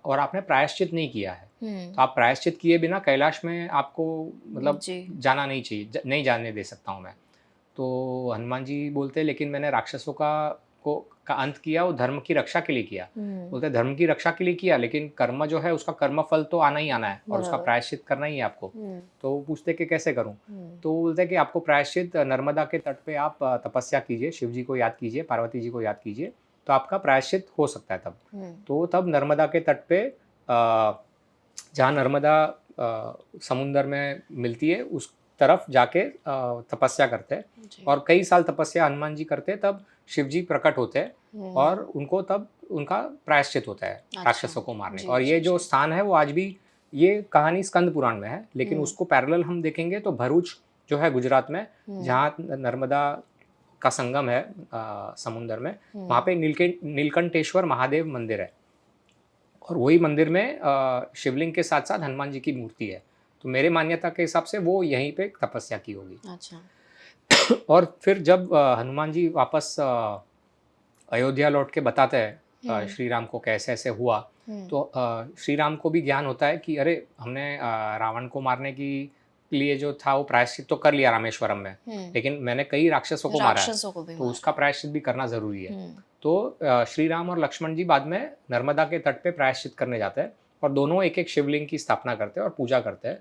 और आपने प्रायश्चित नहीं किया है। तो आप प्रायश्चित किए बिना कैलाश में आपको मतलब जाना नहीं चाहिए, नहीं जाने दे सकता हूँ मैं। तो हनुमान जी बोलते हैं लेकिन मैंने राक्षसों का अंत किया, वो धर्म की रक्षा के लिए किया। बोलते धर्म की रक्षा के लिए किया, लेकिन कर्म जो है उसका कर्म फल तो आना ही आना है और उसका प्रायश्चित करना ही है आपको। तो वो पूछते कि कैसे करूं? तो वो बोलते कि आपको प्रायश्चित नर्मदा के तट पे आप तपस्या कीजिए, शिव जी को याद कीजिए, पार्वती जी को याद कीजिए, तो आपका प्रायश्चित हो सकता है तब। तो तब नर्मदा के तट पे जहाँ नर्मदा समुंदर में मिलती है उस तरफ जाके तपस्या करते हैं। और कई साल तपस्या हनुमान जी करते हैं, तब शिव जी प्रकट होते हैं और उनको तब उनका प्रायश्चित होता है राक्षसों को मारने का। और ये जो स्थान है वो आज भी, ये कहानी स्कंद पुराण में है, लेकिन उसको पैरेलल हम देखेंगे तो भरूच जो है गुजरात में, जहाँ नर्मदा का संगम है समुंदर में, वहाँ पे नीलकंठेश्वर महादेव मंदिर है। और वही मंदिर में शिवलिंग के साथ साथ हनुमान जी की मूर्ति है। तो मेरे मान्यता के हिसाब से वो यहीं पे तपस्या की होगी। अच्छा। और फिर जब हनुमान जी वापस अयोध्या लौट के बताते हैं श्री राम को कैसे ऐसे हुआ, तो श्री राम को भी ज्ञान होता है कि अरे हमने रावण को मारने की लिए जो था वो प्रायश्चित तो कर लिया रामेश्वरम में, लेकिन मैंने कई राक्षसों को मारा है, तो उसका प्रायश्चित भी करना जरूरी है। तो श्री राम और लक्ष्मण जी बाद में नर्मदा के तट पे प्रायश्चित करने जाते हैं और दोनों एक एक शिवलिंग की स्थापना करते हैं और पूजा करते हैं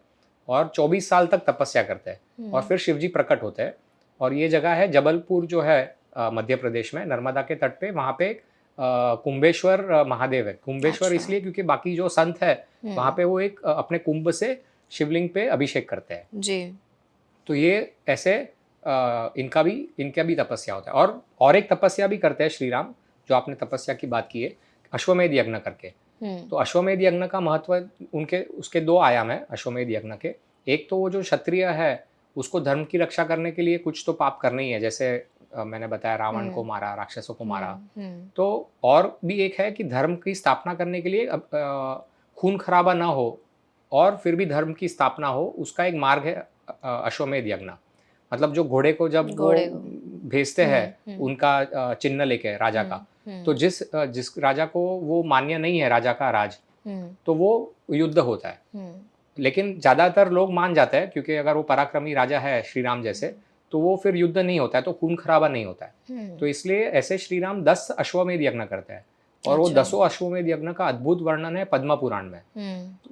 और 24 साल तक तपस्या करते हैं। और फिर शिव जी प्रकट होते हैं। और ये जगह है जबलपुर जो है मध्य प्रदेश में, नर्मदा के तट पे, वहाँ पे कुंभेश्वर महादेव है। कुंभेश्वर इसलिए क्योंकि बाकी जो संत है वहाँ पे वो एक अपने कुंभ से शिवलिंग पे अभिषेक करते हैं जी। तो ये ऐसे इनका भी तपस्या होता है। और एक तपस्या भी करते हैं श्री राम, जो आपने तपस्या की बात की है, अश्वमेध यज्ञ करके। तो अश्वमेध यज्ञ का महत्व उसके 2 आयाम है अश्वमेध यज्ञ के। एक तो वो जो क्षत्रिय है उसको धर्म की रक्षा करने के लिए कुछ तो पाप करना ही है, जैसे मैंने बताया रावण को मारा, राक्षसों को मारा। तो और भी एक है कि धर्म की स्थापना करने के लिए खून खराबा ना हो और फिर भी धर्म की स्थापना हो, उसका एक मार्ग है अश्वमेध यज्ञ। मतलब जो घोड़े को जब वो भेजते हैं उनका चिन्ह लेके राजा का, तो जिस राजा को वो मान्य नहीं है राजा का राज, तो वो युद्ध होता है। लेकिन ज़्यादातर लोग मान जाते हैं क्योंकि अगर वो पराक्रमी राजा है श्री राम जैसे, तो वो फिर युद्ध नहीं होता है, तो खून खराबा नहीं होता है। तो इसलिए ऐसे श्री राम 10 अश्वमेध यज्ञ करते हैं और वो 10 अश्वमेध यज्ञ का अद्भुत वर्णन है पद्म पुराण में।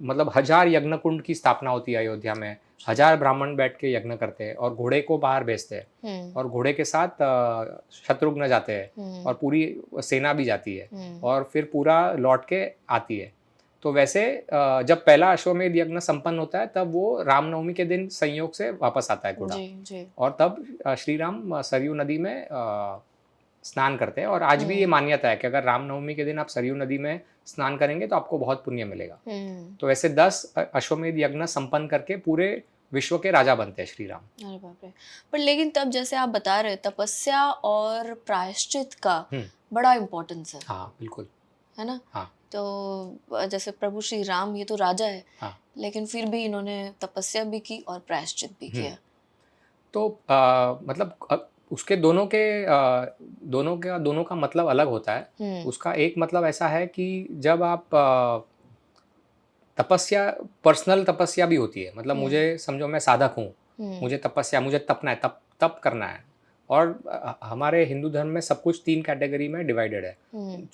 मतलब 1000 यज्ञ कुंड की स्थापना होती है अयोध्या में, 1000 ब्राह्मण बैठ के यज्ञ करते हैं और घोड़े को बाहर भेजते हैं और घोड़े के साथ शत्रुघ्न जाते हैं और पूरी सेना भी जाती है और फिर पूरा लौट के आती है। तो वैसे जब पहला अश्वमेध यज्ञ संपन्न होता है तब वो रामनवमी के दिन संयोग से वापस आता है घोड़ा, और तब श्री राम सरयू नदी में स्नान करते हैं। और आज भी ये मान्यता है कि अगर रामनवमी के दिन आप सरयू नदी में स्नान करेंगे तो आपको बहुत पुण्य मिलेगा। तो वैसे 10 अश्वमेध यज्ञ संपन्न करके पूरे विश्व के राजा बनते हैं श्री राम। अरे बाप रे। पर लेकिन तब जैसे आप बता रहे तपस्या और प्रायश्चित का बड़ा इम्पोर्टेंस है। हाँ बिल्कुल, है ना। हाँ। तो जैसे प्रभु श्री राम ये तो राजा है, हाँ। लेकिन फिर भी इन्होंने तपस्या भी की और प्रायश्चित भी किया। तो मतलब उसके दोनों का मतलब अलग होता है। उसका एक मतलब ऐसा है कि जब आप तपस्या, पर्सनल तपस्या भी होती है। मतलब मुझे समझो मैं साधक हूँ, मुझे तपस्या, मुझे तपना है, तप करना है। और हमारे हिंदू धर्म में सब कुछ 3 कैटेगरी में डिवाइडेड है।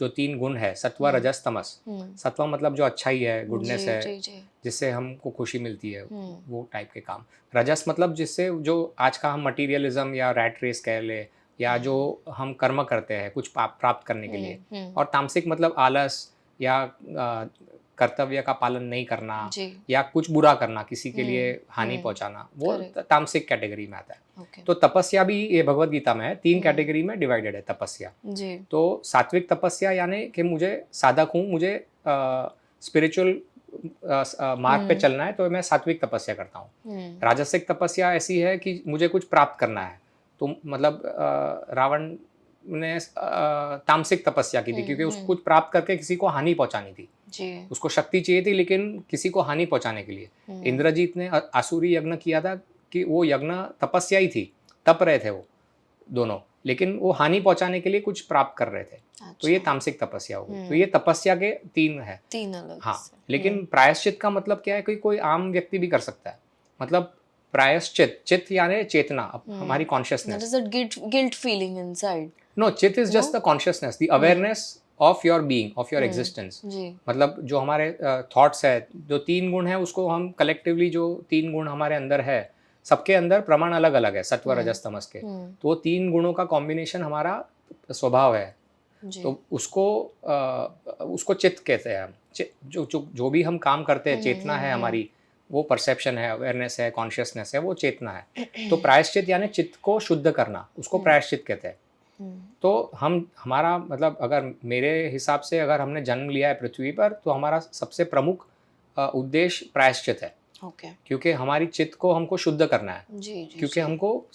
जो 3 गुण है, सत्व रजस तमस। सत्व मतलब जो अच्छाई है, गुडनेस है, जिससे हमको खुशी मिलती है, वो टाइप के काम। रजस मतलब जिससे जो आज का हम मटीरियलिज्म या रैट रेस कह ले, या जो हम कर्म करते हैं कुछ प्राप्त करने के लिए। और तामसिक मतलब आलस या कर्तव्य का पालन नहीं करना या कुछ बुरा करना, किसी के लिए हानि पहुंचाना, वो तामसिक कैटेगरी में आता है। तो तपस्या भी ये भगवत गीता में है, 3 कैटेगरी में डिवाइडेड है तपस्या। तो सात्विक तपस्या यानी कि मुझे साधक हूँ, मुझे स्पिरिचुअल मार्ग पे चलना है, तो मैं सात्विक तपस्या करता हूँ। राजसिक तपस्या ऐसी है कि मुझे कुछ प्राप्त करना है। तो मतलब रावण ने तामसिक तपस्या की थी क्योंकि उसको कुछ प्राप्त करके किसी को हानि पहुंचानी थी। उसको शक्ति चाहिए थी लेकिन किसी को हानि पहुंचाने के लिए। इंद्रजीत ने आसुरी यज्ञ किया था कि वो यज्ञ तपस्या ही थी, तप रहे थे वो दोनों, लेकिन वो हानि पहुंचाने के लिए कुछ प्राप्त कर रहे थे। अच्छा। तो ये तामसिक तपस्या हो गई। तो ये तपस्या के 3 है। 3 अलग। हाँ, लेकिन प्रायश्चित का मतलब क्या है कि कोई आम व्यक्ति भी कर सकता है। मतलब प्रायश्चित, चित्त यानी चेतना, हमारी consciousness. Guilt feeling inside. No, चित्त is just the consciousness, the awareness of your being, of your existence. मतलब जो हमारे थॉट्स है, जो 3 गुण है, उसको हम कलेक्टिवली, जो 3 गुण हमारे अंदर है, सबके अंदर प्रमाण अलग अलग है सत्व रजस तमस के। तो वो 3 गुणों का कॉम्बिनेशन हमारा स्वभाव है। तो उसको चित्त कहते हैं। जो भी हम काम करते हैं, चेतना है हमारी, वो परसेप्शन है, अवेयरनेस है, कॉन्शियसनेस है, वो चेतना है। तो प्रायश्चित यानी चित्त को शुद्ध करना, उसको प्रायश्चित कहते हैं। तो हमारा मतलब, अगर मेरे हिसाब से अगर हमने जन्म लिया है पृथ्वी पर, तो हमारा सबसे प्रमुख उद्देश्य प्रायश्चित है। क्योंकि हमारी चित्त को हमको शुद्ध करना है। क्योंकि हमको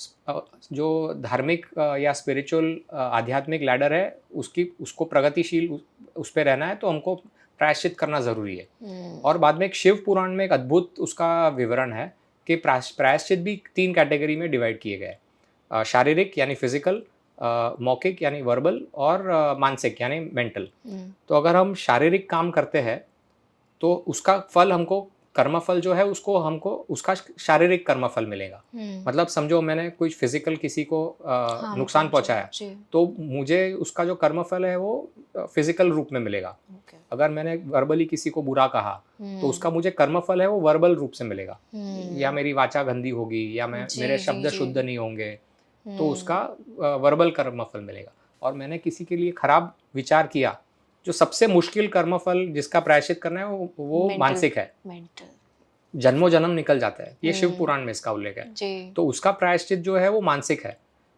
जो धार्मिक या स्पिरिचुअल आध्यात्मिक लैडर है, उसको प्रगतिशील उस पर रहना है, तो हमको प्रायश्चित करना ज़रूरी है। और बाद में एक शिव पुराण में एक अद्भुत उसका विवरण है कि प्रायश्चित भी 3 कैटेगरी में डिवाइड किए गए। शारीरिक यानी फिजिकल, मौखिक यानी वर्बल, और मानसिक यानी मेंटल। तो अगर हम शारीरिक काम करते हैं तो उसका फल हमको, कर्मफल जो है उसको हमको उसका शारीरिक कर्मफल मिलेगा। मतलब समझो मैंने कुछ फिजिकल किसी को नुकसान पहुंचाया, तो मुझे उसका जो कर्मफल है वो फिजिकल रूप में मिलेगा। अगर मैंने वर्बली किसी को बुरा कहा, तो उसका मुझे कर्मफल है वो वर्बल रूप से मिलेगा। या मेरी वाचा गंदी होगी, या मेरे शब्द शुद्ध नहीं होंगे, तो उसका वर्बल कर्मफल मिलेगा। और मैंने किसी के लिए खराब विचार किया, जो सबसे मुश्किल कर्मफल जिसका प्रायश्चित करना है वो मानसिक है। जन्मों जन्म निकल जाता है, ये शिव पुराण में इसका उल्लेख है। तो उसका प्रायश्चित जो है वो मानसिक है,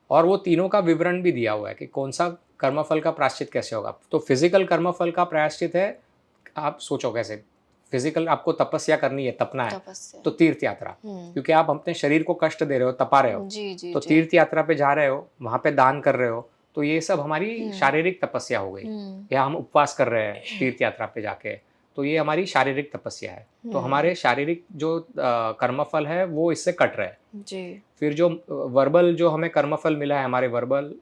और वो तीनों का विवरण भी दिया हुआ है कि कौन सा कर्मफल का प्रायश्चित कैसे होगा। तो फिजिकल कर्मफल का प्रायश्चित है, आप सोचो कैसे, फिजिकल आपको तपस्या करनी है, तपना है, तपस्या। तो तीर्थ यात्रा, क्योंकि आप अपने शरीर को कष्ट दे रहे हो, तपा रहे हो, जी जी तो जी। तीर्थ यात्रा पे जा रहे हो, वहां पे दान कर रहे हो, तो ये सब हमारी शारीरिक तपस्या हो गई। या हम उपवास कर रहे हैं तीर्थ यात्रा पे जाके, तो ये हमारी शारीरिक तपस्या है। तो हमारे शारीरिक जो कर्मफल है वो इससे कट रहे हैं। जी। फिर जो वर्बल जो हमें कर्मफल मिला है हमारे वर्बल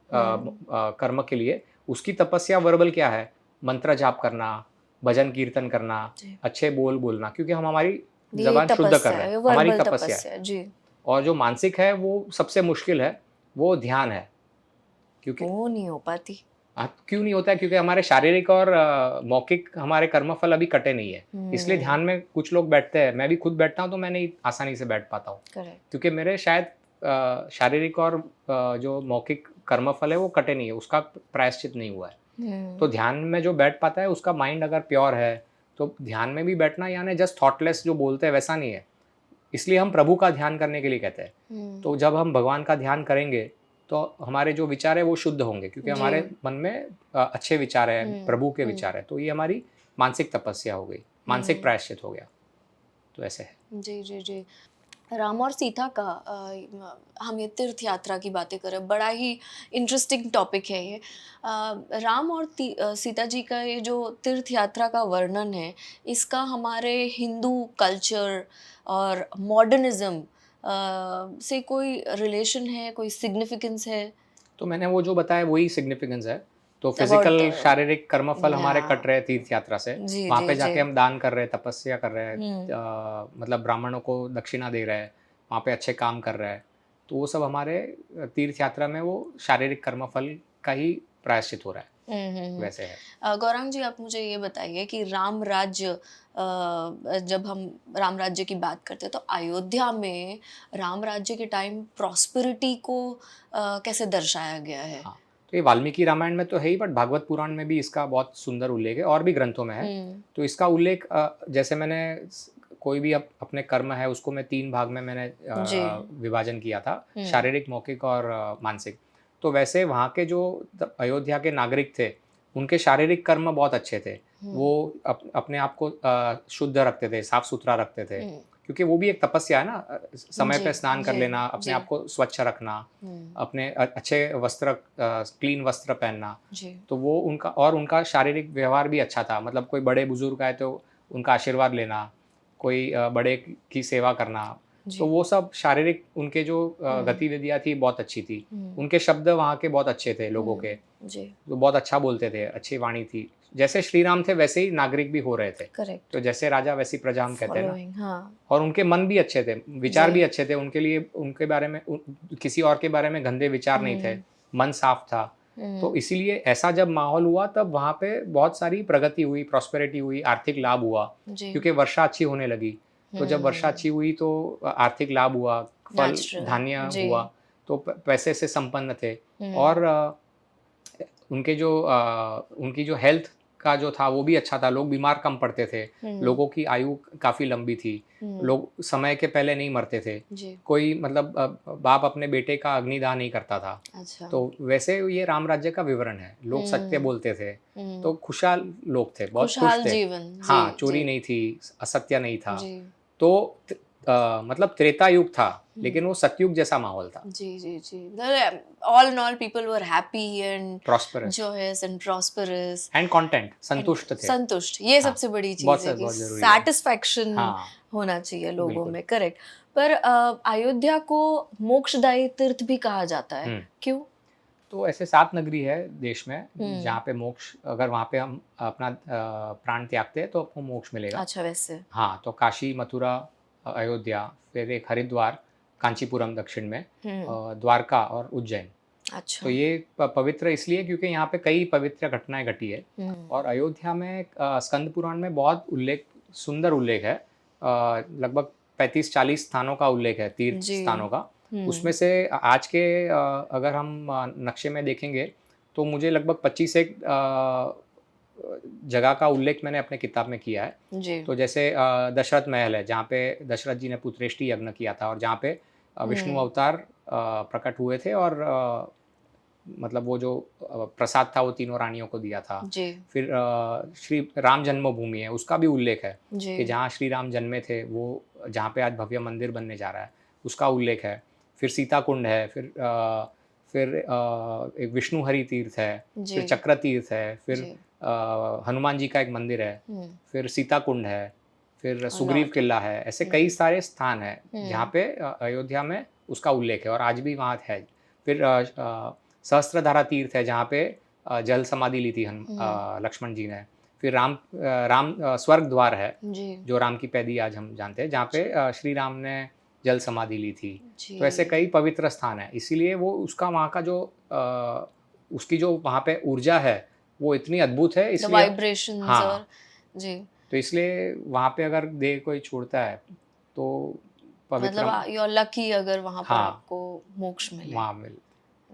कर्म के लिए, उसकी तपस्या वर्बल क्या है? मंत्र जाप करना, भजन कीर्तन करना, जी। अच्छे बोल बोलना, क्योंकि हम हमारी ये जबान शुद्ध कर तपस्या रहे है, हैं, हमारी वर्बल तपस्या है। तपस्या। जी। और जो मानसिक है वो सबसे मुश्किल है, वो ध्यान है। क्योंकि वो नहीं हो पाती। क्यों नहीं होता है? क्योंकि हमारे शारीरिक और मौखिक हमारे कर्मफल अभी कटे नहीं है, इसलिए ध्यान में कुछ लोग बैठते हैं। मैं भी खुद बैठता हूँ तो मैं नहीं आसानी से बैठ पाता हूँ, करेक्ट। क्योंकि मेरे शायद शारीरिक और जो मौखिक कर्मफल है वो कटे नहीं है, उसका प्रायश्चित नहीं हुआ है। तो ध्यान में जो बैठ पाता है उसका माइंड अगर प्योर है, तो ध्यान में भी बैठना यानी जस्ट थॉटलेस जो बोलते हैं वैसा नहीं है। इसलिए हम प्रभु का ध्यान करने के लिए कहते हैं। तो जब हम भगवान का ध्यान करेंगे तो हमारे जो विचार है वो शुद्ध होंगे, क्योंकि हमारे मन में अच्छे विचार है, प्रभु के विचार है। तो ये हमारी मानसिक तपस्या हो गई, मानसिक प्रायश्चित हो गया। तो ऐसे है। जी जी जी। राम और सीता का हम ये तीर्थ यात्रा की बातें करें, बड़ा ही इंटरेस्टिंग टॉपिक है ये। राम और सीता जी का ये जो तीर्थ यात्रा का वर्णन है, इसका हमारे हिंदू कल्चर और मॉडर्निज्म से कोई रिलेशन है, कोई सिग्निफिकेंस है? तो मैंने वो जो बताया वही सिग्निफिकेंस है। तो अबाउट फिजिकल शारीरिक कर्मफल या हमारे कट रहे हैं तीर्थ यात्रा से। जी वहाँ जी पे जी। जाके हम दान कर रहे हैं, तपस्या कर रहे हैं, मतलब ब्राह्मणों को दक्षिणा दे रहे हैं, वहाँ पे अच्छे काम कर रहे हैं। तो वो सब हमारे तीर्थ यात्रा में वो शारीरिक कर्मफल का ही प्रायश्चित हो रहा है, वैसे है। गौरांग जी, आप मुझे ये बताइए कि राम राज्य, जब हम राम राज्य की बात करते हैं तो अयोध्या में राम राज्य के टाइम प्रॉस्पेरिटी को कैसे दर्शाया गया है? हाँ, तो ये वाल्मीकि रामायण में तो है ही, बट भागवत पुराण में भी इसका बहुत सुंदर उल्लेख है, और भी ग्रंथों में है। तो इसका उल्लेख जैसे मैंने कोई भी अपने कर्म है उसको मैं 3 भाग में मैंने जी। विभाजन किया था, शारीरिक, मौखिक और मानसिक। तो वैसे वहाँ के जो अयोध्या के नागरिक थे, उनके शारीरिक कर्म बहुत अच्छे थे। वो अपने आप को शुद्ध रखते थे, साफ सुथरा रखते थे, क्योंकि वो भी एक तपस्या है ना, समय जी पे स्नान कर जी लेना, अपने जी। आप को स्वच्छ रखना, अपने अच्छे वस्त्र, क्लीन वस्त्र पहनना। जी तो वो उनका शारीरिक व्यवहार भी अच्छा था, मतलब कोई बड़े बुजुर्ग आए तो उनका आशीर्वाद लेना, कोई बड़े की सेवा करना। तो जी। वो सब शारीरिक उनके जो गतिविधियाँ थी बहुत अच्छी थी। उनके शब्द वहाँ के बहुत अच्छे थे लोगों के, जी। तो बहुत अच्छा बोलते थे, अच्छी वाणी थी। जैसे श्री राम थे वैसे ही नागरिक भी हो रहे थे। करेक्ट। तो जैसे राजा वैसी प्रजा हम कहते हैं ना। फॉलोइंग, हाँ। और उनके मन भी अच्छे थे, विचार जी। भी अच्छे थे, उनके लिए उनके बारे में किसी और के बारे में गंदे विचार नहीं थे, मन साफ था। तो इसीलिए ऐसा जब माहौल हुआ तब वहाँ पे बहुत सारी प्रगति हुई, प्रॉस्पेरिटी हुई, आर्थिक लाभ हुआ, जी। क्योंकि वर्षा अच्छी होने लगी। तो जब वर्षा अच्छी हुई तो आर्थिक लाभ हुआ, फल नेचुरल। धान्य जी। हुआ, तो पैसे से संपन्न थे। और उनकी जो हेल्थ का जो था वो भी अच्छा था, लोग बीमार कम पड़ते थे, लोगों की आयु काफ़ी लंबी थी, लोग समय के पहले नहीं मरते थे। जी। कोई मतलब बाप अपने बेटे का अग्निदाह नहीं करता था। अच्छा। तो वैसे ये राम राज्य का विवरण है, लोग सत्य बोलते थे, तो खुशहाल लोग थे, बहुत खुश खुशहाल थे। जीवन। जी हाँ, जी चोरी नहीं थी, असत्य नहीं था। जी तो मतलब त्रेता युग था, लेकिन वो सतयुग जैसा माहौल था, जी जी जी। All in all people were happy and prosperous joyous and prosperous and content, and संतुष्ट थे। संतुष्ट। ये हाँ, सबसे बड़ी चीज है कि बहुत ज़रूरी है। सैटिस्फैक्शन हाँ, होना चाहिए लोगों बिल्कुल। में। करेक्ट। पर अयोध्या को मोक्षदायी तीर्थ भी कहा जाता है, हुँ। क्यों? तो ऐसे 7 नगरी है देश में, हम्म। जहाँ पे मोक्ष, अगर वहाँ पे हम अपना प्राण त्यागते हैं तो आपको मोक्ष मिलेगा। अच्छा, वैसे। हाँ, तो काशी, मथुरा, अयोध्या, फिर एक हरिद्वार, कांचीपुरम दक्षिण में, द्वारका और उज्जैन। अच्छा। तो ये पवित्र इसलिए क्योंकि यहाँ पे कई पवित्र घटनाएँ घटी है। हम्म। और अयोध्या में स्कंद पुराण में बहुत सुंदर उल्लेख है। लगभग 35-40 स्थानों का उल्लेख है, तीर्थ जी। स्थानों का। उसमें से आज के अगर हम नक्शे में देखेंगे तो मुझे लगभग 25 एक जगह का उल्लेख मैंने अपने किताब में किया है। जी। तो जैसे दशरथ महल है, जहाँ पे दशरथ जी ने पुत्रेष्टि यज्ञ किया था, और जहाँ पे विष्णु अवतार प्रकट हुए थे, और मतलब वो जो प्रसाद था वो तीनों रानियों को दिया था। जी, फिर श्री राम जन्मभूमि है, उसका भी उल्लेख है जी, कि जहाँ श्री राम जन्मे थे, वो जहाँ पे आज भव्य मंदिर बनने जा रहा है, उसका उल्लेख है। फिर सीता कुंड है, फिर एक विष्णुहरि तीर्थ है, फिर जी, चक्र तीर्थ है, फिर जी। हनुमान जी का एक मंदिर है, हुँ, फिर सीता कुंड है, फिर अ, सुग्रीव लॉट। किला है। ऐसे कई हुँ, सारे स्थान हैं जहाँ हुँ, पे अयोध्या में उसका उल्लेख है और आज भी वहाँ है। फिर सहस्त्रधारा तीर्थ है जहाँ पे जल समाधि ली थी हुँ, लक्ष्मण जी ने। फिर राम स्वर्ग द्वार है, जी, जो राम की पैदी आज हम जानते हैं, जहाँ पे जी, श्री राम ने जल समाधि ली थी। तो ऐसे जी। कई पवित्र स्थान हैं, इसीलिए वो उसका वहाँ का जो उसकी जो वहाँ पे ऊर्जा है, वो इतनी अद्भुत है, द इसलिए वाइब्रेशंस और हाँ, जी, तो इसलिए वहाँ पे अगर देह कोई छोड़ता है, तो मतलब पवित्रम यू आर लकी अगर वहाँ पर हाँ, आपको मोक्ष मिले। वहाँ मिल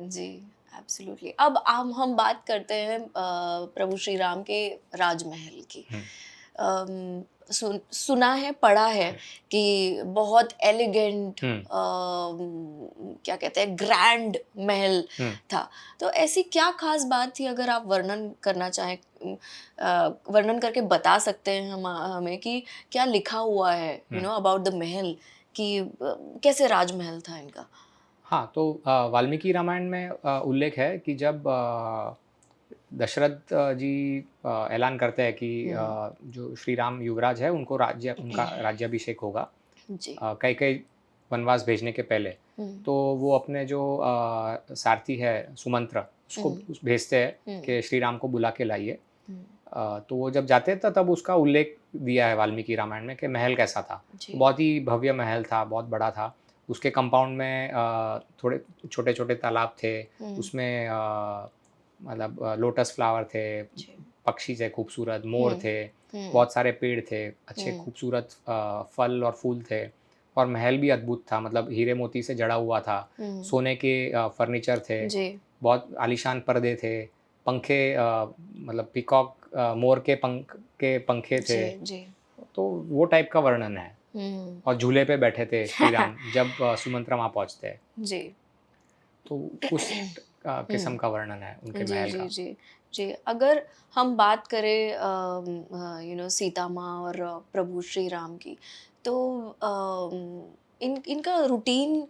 जी, एब्सोल्युटली। अब हम बात करते हैं प्रभु श्री राम के राजमहल की। हुँ, सुना है, पढ़ा है कि बहुत एलिगेंट हुँ, क्या कहते हैं ग्रैंड महल हुँ, था। तो ऐसी क्या ख़ास बात थी अगर आप वर्णन करना चाहें वर्णन करके बता सकते हैं हमें कि क्या लिखा हुआ है हुँ। अबाउट द महल कि कैसे राजमहल था इनका? हाँ, तो वाल्मीकि रामायण में उल्लेख है कि जब दशरथ जी ऐलान करते हैं कि हुँ। जो श्री राम युवराज है, उनका राज्याभिषेक होगा जी। कैकेयी वनवास भेजने के पहले। हुँ, तो वो अपने जो सारथी है सुमंत्र, उसको हुँ, भेजते हैं हुँ, कि श्री राम को बुला के लाइए। हुँ। तो वो जब जाते हैं तब उसका उल्लेख दिया है वाल्मीकि रामायण में कि महल कैसा था। तो जी। बहुत ही भव्य महल था, बहुत बड़ा था। उसके कंपाउंड में थोड़े छोटे-छोटे तालाब थे। हुँ, उसमें मतलब लोटस फ्लावर थे, जी। पक्षी थे खूबसूरत, मोर हुँ, थे, हुँ, बहुत सारे पेड़ थे, अच्छे हुँ, खूबसूरत फल और फूल थे और महल भी अद्भुत था, मतलब हीरे मोती से जड़ा हुआ था। हुँ। सोने के फर्नीचर थे, जी, बहुत आलीशान पर्दे थे, पंखे मतलब पीकॉक मोर के पंखे थे, जी, जी। तो वो टाइप का वर्णन है। हुँ। और झूले पे बैठे थे श्री राम जब सुमंत्रा वहाँ पहुँचते हैं, जी। तो उस किस्म हुँ। का वर्णन है उनके जी, महल जी, का। जी, जी। अगर हम बात करें सीता माँ और प्रभु श्री राम की, तो इनका रूटीन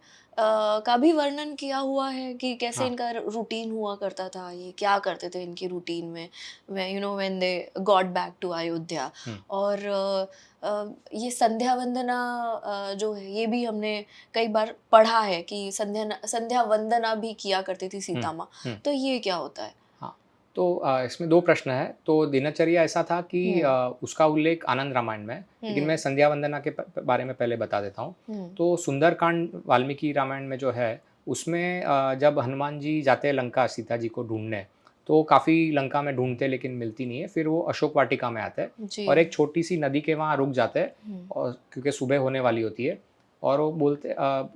का भी वर्णन किया हुआ है कि कैसे हाँ, इनका रूटीन हुआ करता था, ये क्या करते थे इनकी रूटीन में, when they got back to Ayodhya. हुँ, और ये संध्या वंदना जो है, ये भी हमने कई बार पढ़ा है कि संध्या वंदना भी किया करती थी हुँ, सीता माँ। हुँ। तो ये क्या होता है? हाँ, तो इसमें 2 प्रश्न हैं। तो दिनचर्या ऐसा था कि हुँ, उसका उल्लेख आनंद रामायण में है, लेकिन मैं हुँ, संध्या वंदना के बारे में पहले बता देता हूँ। हुँ, तो सुंदरकांड वाल्मीकि रामायण में जो है, उसमें जब हनुमान जी जाते हैं लंका सीता जी को ढूँढने, तो काफ़ी लंका में ढूँढते हैं लेकिन मिलती नहीं है। फिर वो अशोक वाटिका में आते हैं जी। और एक छोटी-सी नदी के वहाँ रुक जाते हैं हुँ, और क्योंकि सुबह होने वाली होती है और वो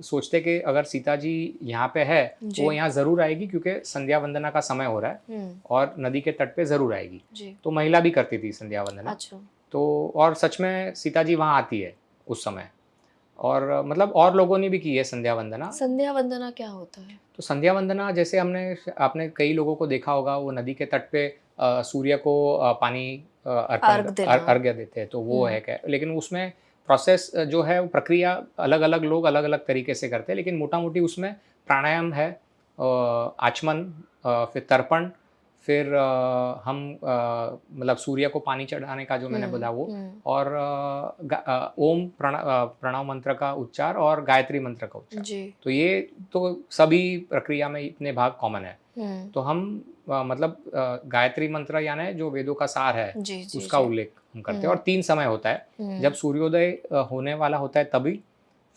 सोचते कि अगर सीता जी यहाँ पे है, तो वो जी, यहाँ ज़रूर आएगी क्योंकि संध्या वंदना का समय हो रहा है। हुँ, और नदी के तट पे ज़रूर आएगी। जी, तो महिला भी करती थी संध्या वंदना। अच्छा। तो और सच में सीता जी वहाँ आती है उस समय और मतलब और लोगों ने भी की है संध्या वंदना। संध्या वंदना क्या होता है? तो संध्या वंदना जैसे आपने कई लोगों को देखा होगा वो नदी के तट पे सूर्य को पानी अर्घ देना। अर्घ्य देते हैं, तो वो हुँ, है क्या लेकिन उसमें प्रोसेस जो है वो प्रक्रिया अलग-अलग लोग अलग-अलग तरीके से करते हैं, लेकिन मोटा-मोटी उसमें प्राणायाम है, आचमन, फिर तर्पण, फिर मतलब सूर्य को पानी चढ़ाने का जो मैंने हुँ, बोला वो हुँ, और ओम प्रणव मंत्र का उच्चार और गायत्री मंत्र का उच्चार। जी, तो ये तो सभी प्रक्रिया में इतने भाग कॉमन है। हुँ, तो हम मतलब गायत्री मंत्र यानी जो वेदों का सार है, जी, जी, उसका जी। उल्लेख हम करते हैं हुँ, और 3 समय होता है। जब हुँ, सूर्योदय होने वाला होता है तभी,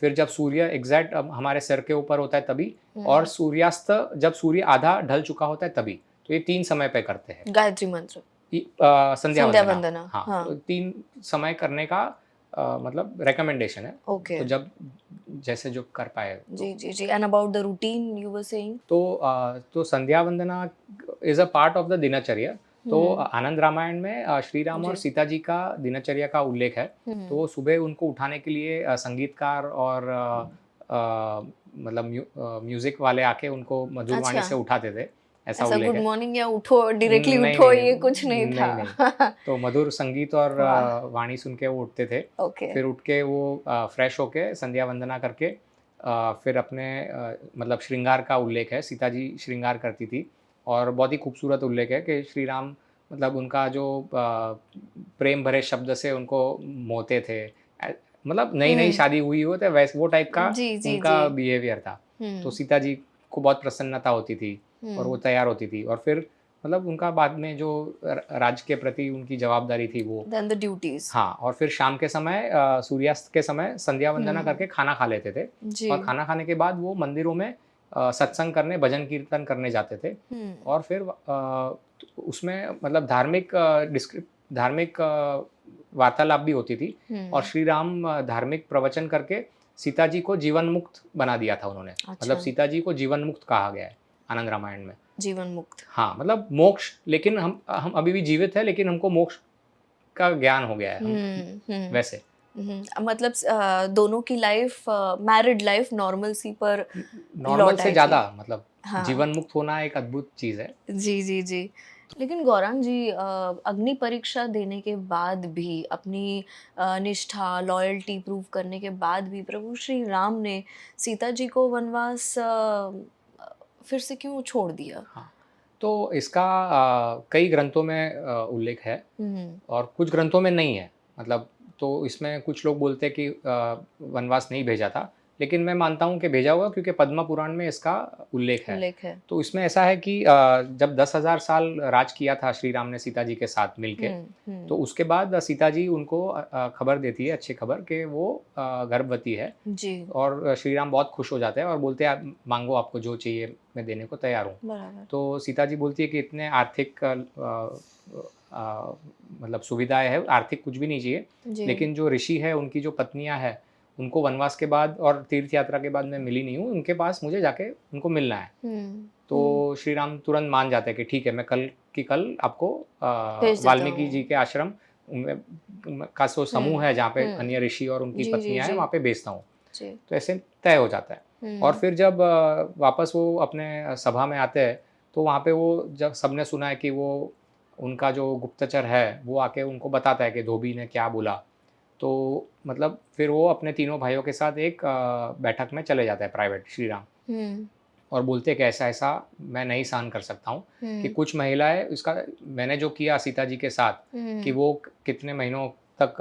फिर जब सूर्य एग्ज़ैक्ट हमारे सिर के ऊपर होता है तभी और हुँ, सूर्यास्त जब सूर्य आधा ढल चुका होता है तभी। तो ये 3 समय पे करते हैं। गायत्री मंत्र, संध्या संध्या वंदना। वंदना, हाँ, तो हाँ, 3 समय करने का मतलब रिकमेंडेशन है। ओके। तो जब जैसे जो कर पाए जी, तो। जी, जी, and about the routine you were saying? तो sandhya vandana is a part of the dinacharya. तो हुँ, आनंद रामायण में श्री राम और जी, सीता जी का दिनचर्या का उल्लेख है। तो हुँ, वो सुबह उनको उठाने के लिए संगीतकार और मतलब म्यूज़िक वाले आके उनको मधुर वाणी अच्छा, से उठाते थे। ऐसा ऐसा उल्लेख गुड है। मॉर्निंग या उठो डायरेक्टली नहीं उठो नहीं ये कुछ नहीं नहीं नहीं, था। तो मधुर संगीत और वाह। वाणी सुन के वो उठते थे। ओके। फिर उठ के वो फ्रेश होके संध्या वंदना करके फिर अपने मतलब श्रृंगार का उल्लेख है, सीता जी श्रृंगार करती थी और बहुत ही खूबसूरत उल्लेख है कि श्री राम मतलब उनका जो प्रेम भरे शब्द से उनको मोहते थे। मतलब नई नई हम्म। शादी हुई हो तो वैसे वो टाइप का जी जी उनका जी। बिहेवियर था। तो हम्म। सीता जी को बहुत प्रसन्नता होती थी और वो हम्म। तैयार होती थी और फिर मतलब उनका बाद में जो राज्य के प्रति उनकी जवाबदारी थी वो। Then the duties. हाँ, और फिर शाम के समय सूर्यास्त के समय संध्या वंदना हम्म। करके खाना खा लेते थे जी। और खाना खाने के बाद वो मंदिरों में सत्संग करने, भजन कीर्तन करने जाते थे हम्म। और फिर उसमें मतलब धार्मिक वार्तालाप भी होती थी और हम्म। श्री राम धार्मिक प्रवचन करके सीता जी को जीवन मुक्त बना दिया था उन्होंने। मतलब अच्छा। सीता जी को जीवन मुक्त कहा गया है आनंद रामायण में। जीवन मुक्त। हाँ, मतलब मोक्ष, लेकिन हम अभी भी जीवित हैं लेकिन हमको मोक्ष का ज्ञान हो गया है, हम हम्म। वैसे। मतलब दोनों की लाइफ मैरिड लाइफ नॉर्मल सी पर नॉर्मल लौट से आई थी। ज़्यादा मतलब हाँ। जीवन मुक्त होना एक अद्भुत चीज़ है। जी, जी, जी। लेकिन गौरांग जी अग्नि परीक्षा देने के बाद भी अपनी निष्ठा, लॉयल्टी प्रूव करने के बाद भी प्रभु श्री राम ने सीता जी को वनवास फिर से क्यों छोड़ दिया? हाँ, तो इसका कई ग्रंथों में उल्लेख है हुँ, और कुछ ग्रंथों में नहीं है। मतलब तो इसमें कुछ लोग बोलते हैं कि वनवास नहीं भेजा था, लेकिन मैं मानता हूँ कि भेजा होगा क्योंकि पद्म पुराण में इसका उल्लेख है। उल्लेख है। तो इसमें ऐसा है कि जब 10,000 साल राज किया था श्री राम ने सीता जी के साथ मिलके, हुँ, तो हुँ। उसके बाद सीता जी उनको खबर देती है, अच्छी खबर कि वो गर्भवती है जी, और श्री राम बहुत खुश हो जाते हैं और बोलते हैं, "आप माँगो, आपको जो चाहिए मैं देने को तैयार हूँ।" बराबर। तो सीता जी बोलती है कि इतने आर्थिक मतलब सुविधाएँ हैं, आर्थिक कुछ भी नहीं चाहिए, जी। लेकिन जो ऋषि है, उनकी जो पत्नियाँ हैं, उनको वनवास के बाद और तीर्थ यात्रा के बाद मैं मिली नहीं हूँ, उनके पास मुझे जाके उनको मिलना है। हुँ, हुँ। तो श्री राम तुरंत मान जाते हैं कि ठीक है, मैं कल की कल आपको भेज देता वाल्मीकि जी हूँ। के आश्रम में का जो समूह हुँ, है, जहाँ पे अन्य हुँ। ऋषि और उनकी जी, जी, पत्नियाँ हैं, जी। वहाँ पे भेजता हूँ। जी। तो ऐसे तय हो जाता है और हुँ, फिर जब वापस वो अपने सभा में आते हैं, तो वहाँ पे वो जब सबने सुना है कि वो उनका जो गुप्तचर है, वो आके उनको बताता है कि धोबी ने क्या बोला। तो मतलब फिर वो अपने तीनों भाइयों के साथ एक बैठक में चले जाते हैं प्राइवेट श्री राम हुँ, और बोलते हैं कि ऐसा-ऐसा मैं नहीं सहन कर सकता हूँ कि हुँ, कुछ महिलाएँ इसका मैंने जो किया सीता जी के साथ कि हुँ, वो कितने महीनों तक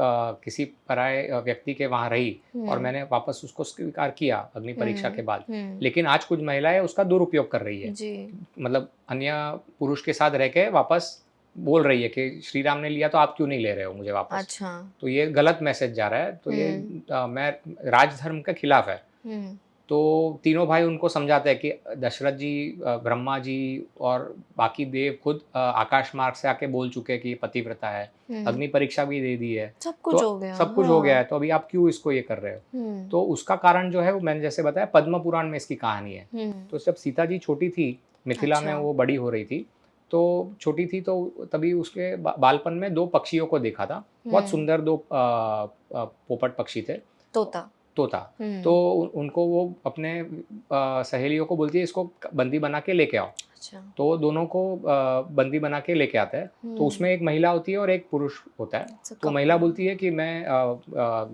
किसी पराये व्यक्ति के वहाँ रही और हुँ, मैंने वापस उसको स्वीकार किया अग्नि परीक्षा के हुँ, बाद। हुँ। लेकिन आज कुछ महिलाएँ उसका दुरुपयोग कर रही है। जी। मतलब अन्य पुरुष के साथ रह के वापस बोल रही है कि श्री राम ने लिया तो आप क्यों नहीं ले रहे हो मुझे वापस? अच्छा। तो ये गलत मैसेज जा रहा है। तो ये हुँ, मैं राजधर्म के खिलाफ है। हुँ, तो तीनों भाई उनको समझाते हैं कि दशरथ जी, ब्रह्मा जी और बाकी देव खुद आकाश मार्ग से आके बोल चुके हैं कि ये पतिव्रता है। हुँ। अग्नि परीक्षा भी दे दी है। सब तो कुछ हो गया, सब कुछ हो गया हाँ। है, तो अभी आप क्यों इसको ये कर रहे हो? हुँ, तो उसका कारण जो है वो मैंने जैसे बताया पद्म पुराण में इसकी कहानी है। हुँ। तो जब सीता जी छोटी थी, मिथिला में अच्छा। वो बड़ी हो रही थी, तो छोटी थी तो तभी उसके बालपन में 2 पक्षियों को देखा था। बहुत हुँ, सुंदर 2 पोपट पक्षी थे। तोता। तोता। तो हुँ, उनको वो अपने सहेलियों को बोलती है इसको बंदी बना के लेके आओ। अच्छा। तो दोनों को बंदी बना के लेके आता है। तो उसमें हुँ, एक महिला होती है और एक पुरुष होता है। इट्स अ तो महिला कपल। बोलती है कि मैं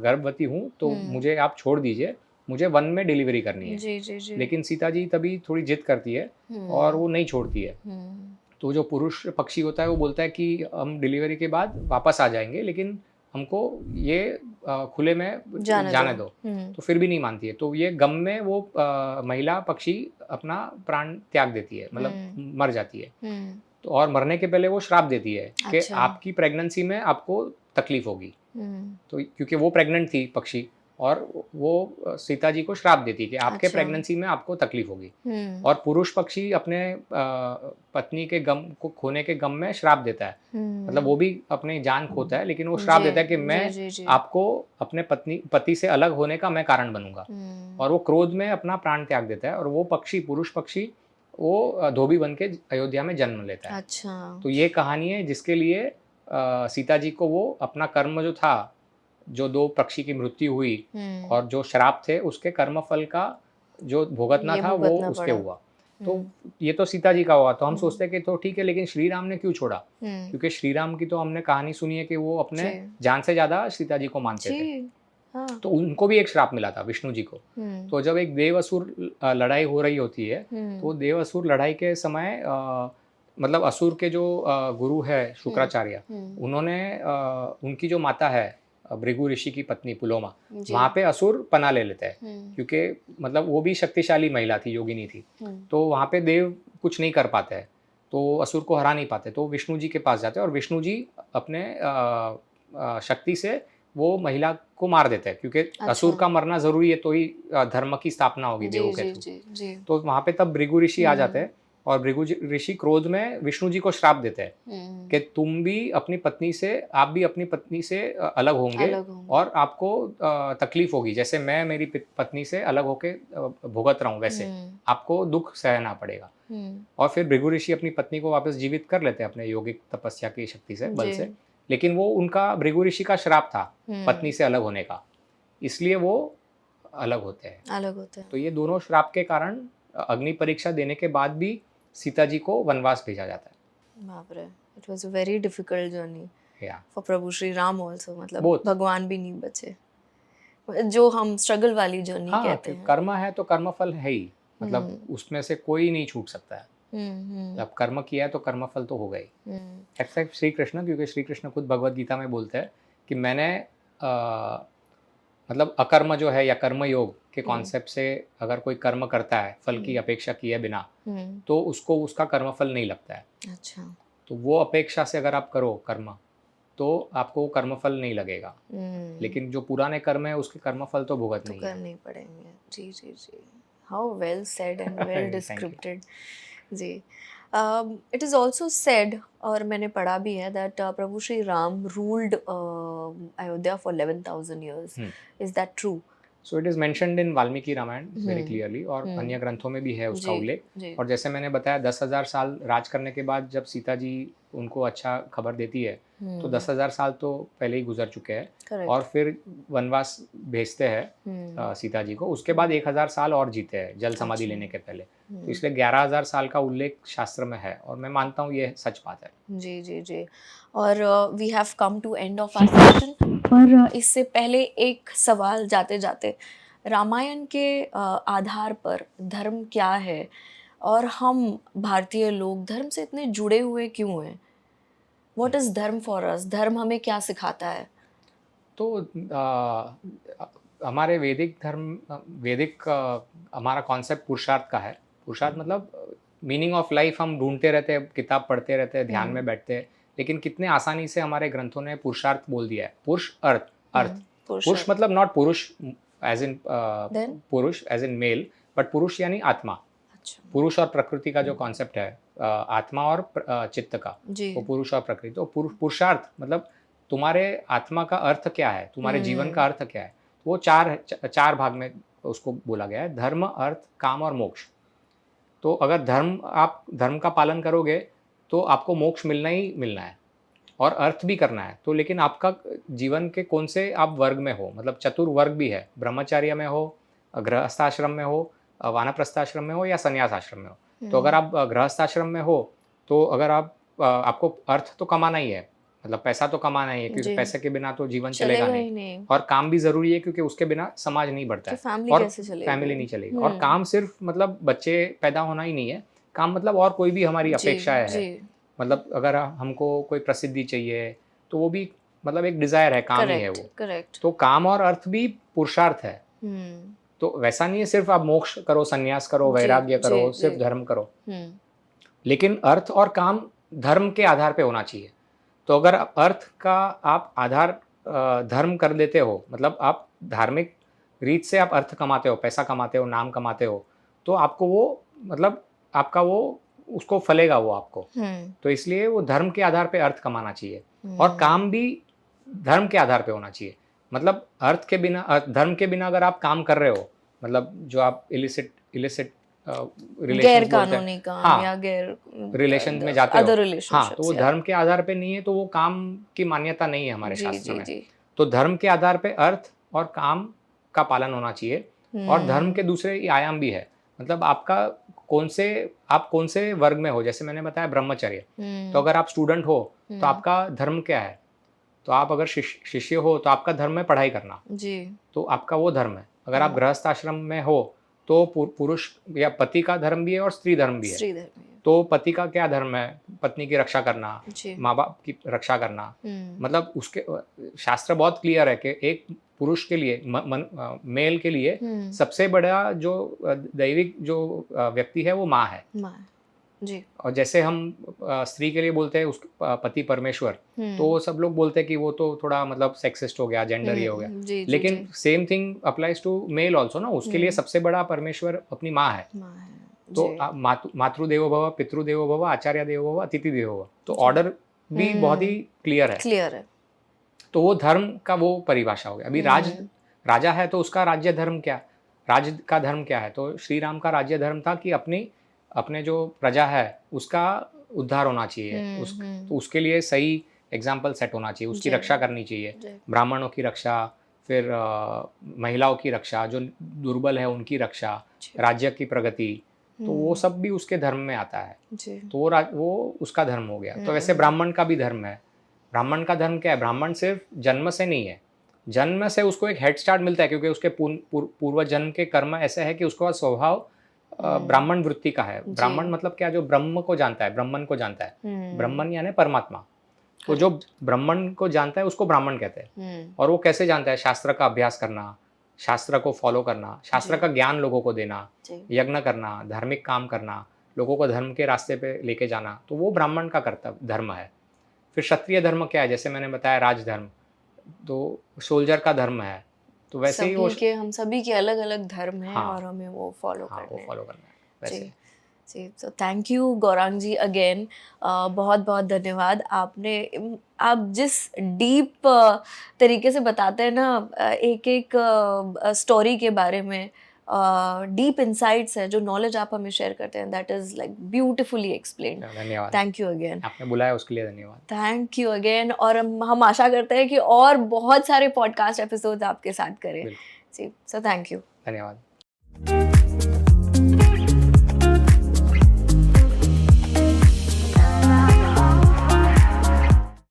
गर्भवती हूँ तो हुँ, मुझे आप छोड़ दीजिए, मुझे वन में डिलीवरी करनी है। जी, जी, जी। लेकिन सीता जी तभी थोड़ी ज़िद करती है और हुँ, वो नहीं छोड़ती है। हुँ, तो जो पुरुष पक्षी होता है वो बोलता है कि हम डिलीवरी के बाद वापस आ जाएँगे, लेकिन हमको ये खुले में जाने दो। जाने दो। हुँ, तो फिर भी नहीं मानती है। तो ये गम में वो महिला पक्षी अपना प्राण त्याग देती है, मतलब हुँ, मर जाती है। हुँ, तो और मरने के पहले वो श्राप देती है कि अच्छा। आपकी प्रेगनेंसी में आपको तकलीफ़ होगी। हुँ, तो क्योंकि वो प्रेग्नेंट थी पक्षी और वो सीता जी को श्राप देती है कि आपके अच्छा। प्रेगनेंसी में आपको तकलीफ़ होगी। हुँ, और पुरुष पक्षी अपने पत्नी के गम को खोने के गम में श्राप देता है। मतलब वो हुँ, भी अपनी जान खोता है, लेकिन वो श्राप जी, देता है कि मैं जी, जी, जी। आपको अपने पति से अलग होने का मैं कारण बनूँगा। हुँ, और वो क्रोध में अपना प्राण त्याग देता है और वो पक्षी, पुरुष पक्षी, वो धोबी बन के अयोध्या में जन्म लेता है। अच्छा। तो ये कहानी है जिसके लिए सीता जी को वो अपना कर्म जो था, जो 2 पक्षी की मृत्यु हुई हुँ, और जो श्राप थे, उसके कर्मफल का जो भुगतना ये था वो भुगतना उसके पड़ा। हुआ। तो ये तो सीता जी का हुआ, तो हम सोचते हैं कि तो ठीक है, लेकिन श्री राम ने क्यों छोड़ा? क्योंकि श्री राम की तो हमने कहानी सुनी है कि वो अपने जान से ज्यादा सीता जी को मानते थे। हाँ। तो उनको भी एक श्राप मिला था विष्णु जी को। तो जब एक देव असुर लड़ाई हो रही होती है, तो देव असुर लड़ाई के समय मतलब असुर के जो गुरु है शुक्राचार्य, उन्होंने उनकी जो माता है भृगु ऋषि की पत्नी पुलोमा, वहां पे असुर पना ले लेते हैं, क्योंकि मतलब वो भी शक्तिशाली महिला थी, योगिनी थी। तो वहां पे देव कुछ नहीं कर पाते हैं, तो असुर को हरा नहीं पाते, तो विष्णु जी के पास जाते हैं और विष्णु जी अपने शक्ति से वो महिला को मार देते हैं, क्योंकि असुर का मरना जरूरी है, तो ही धर्म की स्थापना होगी देवों के थ्रू। तो वहां पे तब भृगु ऋषि आ जाते हैं और भृगु ऋषि क्रोध में विष्णु जी को श्राप देते हैं कि तुम भी अपनी पत्नी से, आप भी अपनी पत्नी से अलग होंगे और आपको तकलीफ होगी, जैसे मैं मेरी पत्नी से अलग होके भुगत रहा हूँ, वैसे आपको दुख सहना पड़ेगा। और फिर भृगु ऋषि अपनी पत्नी को वापस जीवित कर लेते हैं अपने योगिक तपस्या की शक्ति से, बल से। लेकिन वो उनका भृगु ऋषि का श्राप था पत्नी से अलग होने का, इसलिए वो अलग होते हैं। तो ये दोनों श्राप के कारण अग्नि परीक्षा देने के बाद भी सीता जी को वनवास भेजा जाता है। बाप रे, it was a very difficult journey for प्रभु श्री राम आल्सो, मतलब Both. भगवान भी नहीं बचे, जो हम स्ट्रगल वाली जर्नी कहते हैं। कर्म है तो कर्मफल है ही, मतलब उसमें से कोई नहीं छूट सकता है। जब कर्म किया है तो कर्मफल तो होगा ही। एक्सेप्ट श्री कृष्ण, क्योंकि श्री कृष्ण खुद भगवद गीता में बोलते हैं कि मैंने मतलब अकर्म जो है या कर्म योग के कॉन्सेप्ट से अगर कोई कर्म करता है फल की अपेक्षा किए बिना, तो उसको उसका कर्मफल नहीं लगता है। अच्छा। तो वो अपेक्षा से अगर आप करो कर्म, तो आपको कर्मफल नहीं लगेगा। लेकिन जो पुराने कर्म है उसके कर्मफल तो भुगतने ही करने पड़ेंगे। जी जी जी, how well said and well descripted जी। इट इज़ ऑल्सो सेड, और मैंने पढ़ा भी है, that Prabhu Shri Ram ruled Ayodhya for 11,000 years. Is that true? So it is mentioned in Valmiki Ramayana very clearly, और अन्य ग्रंथों में भी है उसका उल्लेख। और जैसे मैंने बताया 10,000 साल राज करने के बाद जब सीता जी उनको अच्छा खबर देती है, तो 10,000 साल तो पहले ही गुजर चुके हैं, और फिर वनवास भेजते हैं सीता जी को। उसके बाद 1,000 साल और जीते हैं जल समाधि लेने के पहले। तो इसलिए 11,000 साल का उल्लेख शास्त्र में है, और मैं मानता हूँ ये सच बात है। जी जी जी। और we have come to end of our session, पर इससे पहले एक सवाल जाते जाते, रामायण के आधार पर धर्म क्या है, और हम भारतीय लोग धर्म से इतने जुड़े हुए क्यों हैं? व्हाट इज धर्म फॉर अस? धर्म हमें क्या सिखाता है? तो हमारे वैदिक धर्म, वैदिक हमारा कॉन्सेप्ट पुरुषार्थ का है। पुरुषार्थ मतलब मीनिंग ऑफ लाइफ हम ढूंढते रहते हैं, किताब पढ़ते रहते हैं, ध्यान में बैठते हैं, लेकिन कितने आसानी से हमारे ग्रंथों ने पुरुषार्थ बोल दिया है। पुरुष अर्थ, पुरुष मतलब नॉट पुरुष एज इन पुरुष एज इन मेल, बट पुरुष यानी आत्मा। पुरुष और प्रकृति का जो कॉन्सेप्ट है, आत्मा और चित्त का, वो पुरुष और प्रकृति। तो पुरुषार्थ मतलब तुम्हारे आत्मा का अर्थ क्या है, तुम्हारे जीवन का अर्थ क्या है, वो चार भाग में उसको बोला गया है: धर्म, अर्थ, काम और मोक्ष। तो अगर आप धर्म का पालन करोगे तो आपको मोक्ष मिलना ही मिलना है, और अर्थ भी करना है। तो लेकिन आपका जीवन के कौन से आप वर्ग में हो, मतलब चतुर्वर्ग भी है, ब्रह्मचर्य में हो, गृहस्थाश्रम में हो, वानप्रस्थाश्रम में हो, या संन्यास आश्रम में हो। तो अगर आप गृहस्थाश्रम में हो, तो अगर आपको अर्थ तो कमाना ही है, मतलब पैसा तो कमाना ही है, क्योंकि पैसे के बिना तो जीवन चलेगा नहीं। और काम भी जरूरी है, क्योंकि उसके बिना समाज नहीं बढ़ता है, और फैमिली नहीं चलेगी। और काम सिर्फ मतलब बच्चे पैदा होना ही नहीं है, काम मतलब और कोई भी हमारी अपेक्षाएं है। मतलब अगर हमको कोई प्रसिद्धि चाहिए, तो वो भी मतलब एक डिजायर है, काम ही है वो। तो काम और अर्थ भी पुरुषार्थ है। तो वैसा नहीं है सिर्फ आप मोक्ष करो, संन्यास करो, वैराग्य करो, सिर्फ धर्म करो, लेकिन अर्थ और काम धर्म के आधार पे होना चाहिए। तो अगर अर्थ का आप आधार धर्म कर देते हो, मतलब आप धार्मिक रीत से आप अर्थ कमाते हो, पैसा कमाते हो, नाम कमाते हो, तो आपको वो मतलब आपका वो उसको फलेगा वो आपको। तो इसलिए वो धर्म के आधार पे अर्थ कमाना चाहिए, और काम भी धर्म के आधार पे होना चाहिए। मतलब अर्थ के बिना, धर्म के बिना अगर आप काम कर रहे हो, मतलब जो आप इलिसिट गैर कानूनी काम या गैर रिलेशन में जाते हो, हाँ, तो वो धर्म के आधार पे नहीं है, तो वो काम की मान्यता नहीं है हमारे शास्त्र में। तो धर्म के आधार पे अर्थ और काम का पालन होना चाहिए। और धर्म के दूसरे आयाम भी है, मतलब आपका आप कौन से वर्ग में हो। जैसे मैंने बताया ब्रह्मचर्य, तो अगर आप स्टूडेंट हो तो आपका धर्म क्या है, तो आप अगर शिष्य हो तो आपका धर्म है पढ़ाई करना जी। तो आपका वो धर्म है। अगर आप गृहस्थ आश्रम में हो तो पुरुष या पति का धर्म भी है और स्त्री धर्म भी है। स्त्री धर्म है। तो पति का क्या धर्म है, पत्नी की रक्षा करना, जी। माँ बाप की रक्षा करना। मतलब उसके शास्त्र बहुत क्लियर है कि एक पुरुष के लिए मेल के लिए सबसे बड़ा जो दैविक जो व्यक्ति है वो माँ है। माँ जी। और जैसे हम स्त्री के लिए बोलते हैं उस पति परमेश्वर, तो सब लोग बोलते हैं कि वो तो थोड़ा मतलब सेक्सिस्ट हो गया, जेंडर ये हो गया। जी, जी, लेकिन same thing applies to male also ना, उसके लिए सबसे बड़ा परमेश्वर अपनी माँ है। तो मातृदेवो भव, पितृदेवो भव, आचार्य देवो भव, अतिथि देवो भव। तो ऑर्डर भी बहुत ही क्लियर है। तो वो धर्म का वो परिभाषा हो गया। अभी राजा है तो उसका राज्य धर्म क्या, राज्य का धर्म क्या है। तो श्री राम का राज्य धर्म था कि अपने जो प्रजा है उसका उद्धार होना चाहिए, तो उसके लिए सही एग्जाम्पल सेट होना चाहिए, उसकी रक्षा करनी चाहिए, ब्राह्मणों की रक्षा, फिर महिलाओं की रक्षा, जो दुर्बल है उनकी रक्षा, राज्य की प्रगति, तो वो सब भी उसके धर्म में आता है। तो वो उसका धर्म हो गया। तो वैसे ब्राह्मण का भी धर्म है। ब्राह्मण का धर्म क्या है, ब्राह्मण सिर्फ जन्म से नहीं है, जन्म से उसको एक हेड स्टार्ट मिलता है क्योंकि उसके पूर्व जन्म के कर्म ऐसे है कि उसका स्वभाव ब्राह्मण वृत्ति का है। ब्राह्मण मतलब क्या, जो ब्रह्म को जानता है, ब्रह्मन को जानता है। ब्रह्मन यानी परमात्मा। तो जो ब्रह्मन को जानता है उसको ब्राह्मण कहते हैं। और वो कैसे जानता है, शास्त्र का अभ्यास करना, शास्त्र को फॉलो करना, शास्त्र का ज्ञान लोगों को देना, यज्ञ करना, धार्मिक काम करना, लोगों को धर्म के रास्ते पे लेके जाना, तो वो ब्राह्मण का कर्तव्य धर्म है। फिर क्षत्रिय धर्म क्या है, जैसे मैंने बताया राजधर्म, तो सोल्जर का धर्म है। तो वैसे ही हम सभी के अलग अलग धर्म हैं। हाँ, और हमें वो फॉलो करना है वैसे। जी, तो thank you Gaurang ji again, बहुत बहुत धन्यवाद। आप जिस डीप तरीके से बताते हैं ना एक एक स्टोरी के बारे में, डीप इनसाइट्स है, जो नॉलेज आप हमें शेयर करते हैं, that is like beautifully explained. धन्यवाद, थैंक यू अगेन, आपने बुलाया उसके लिए धन्यवाद। Thank you again. और हम आशा करते हैं कि और बहुत सारे पॉडकास्ट एपिसोड्स आपके साथ करें। जी, सो थैंक यू, धन्यवाद।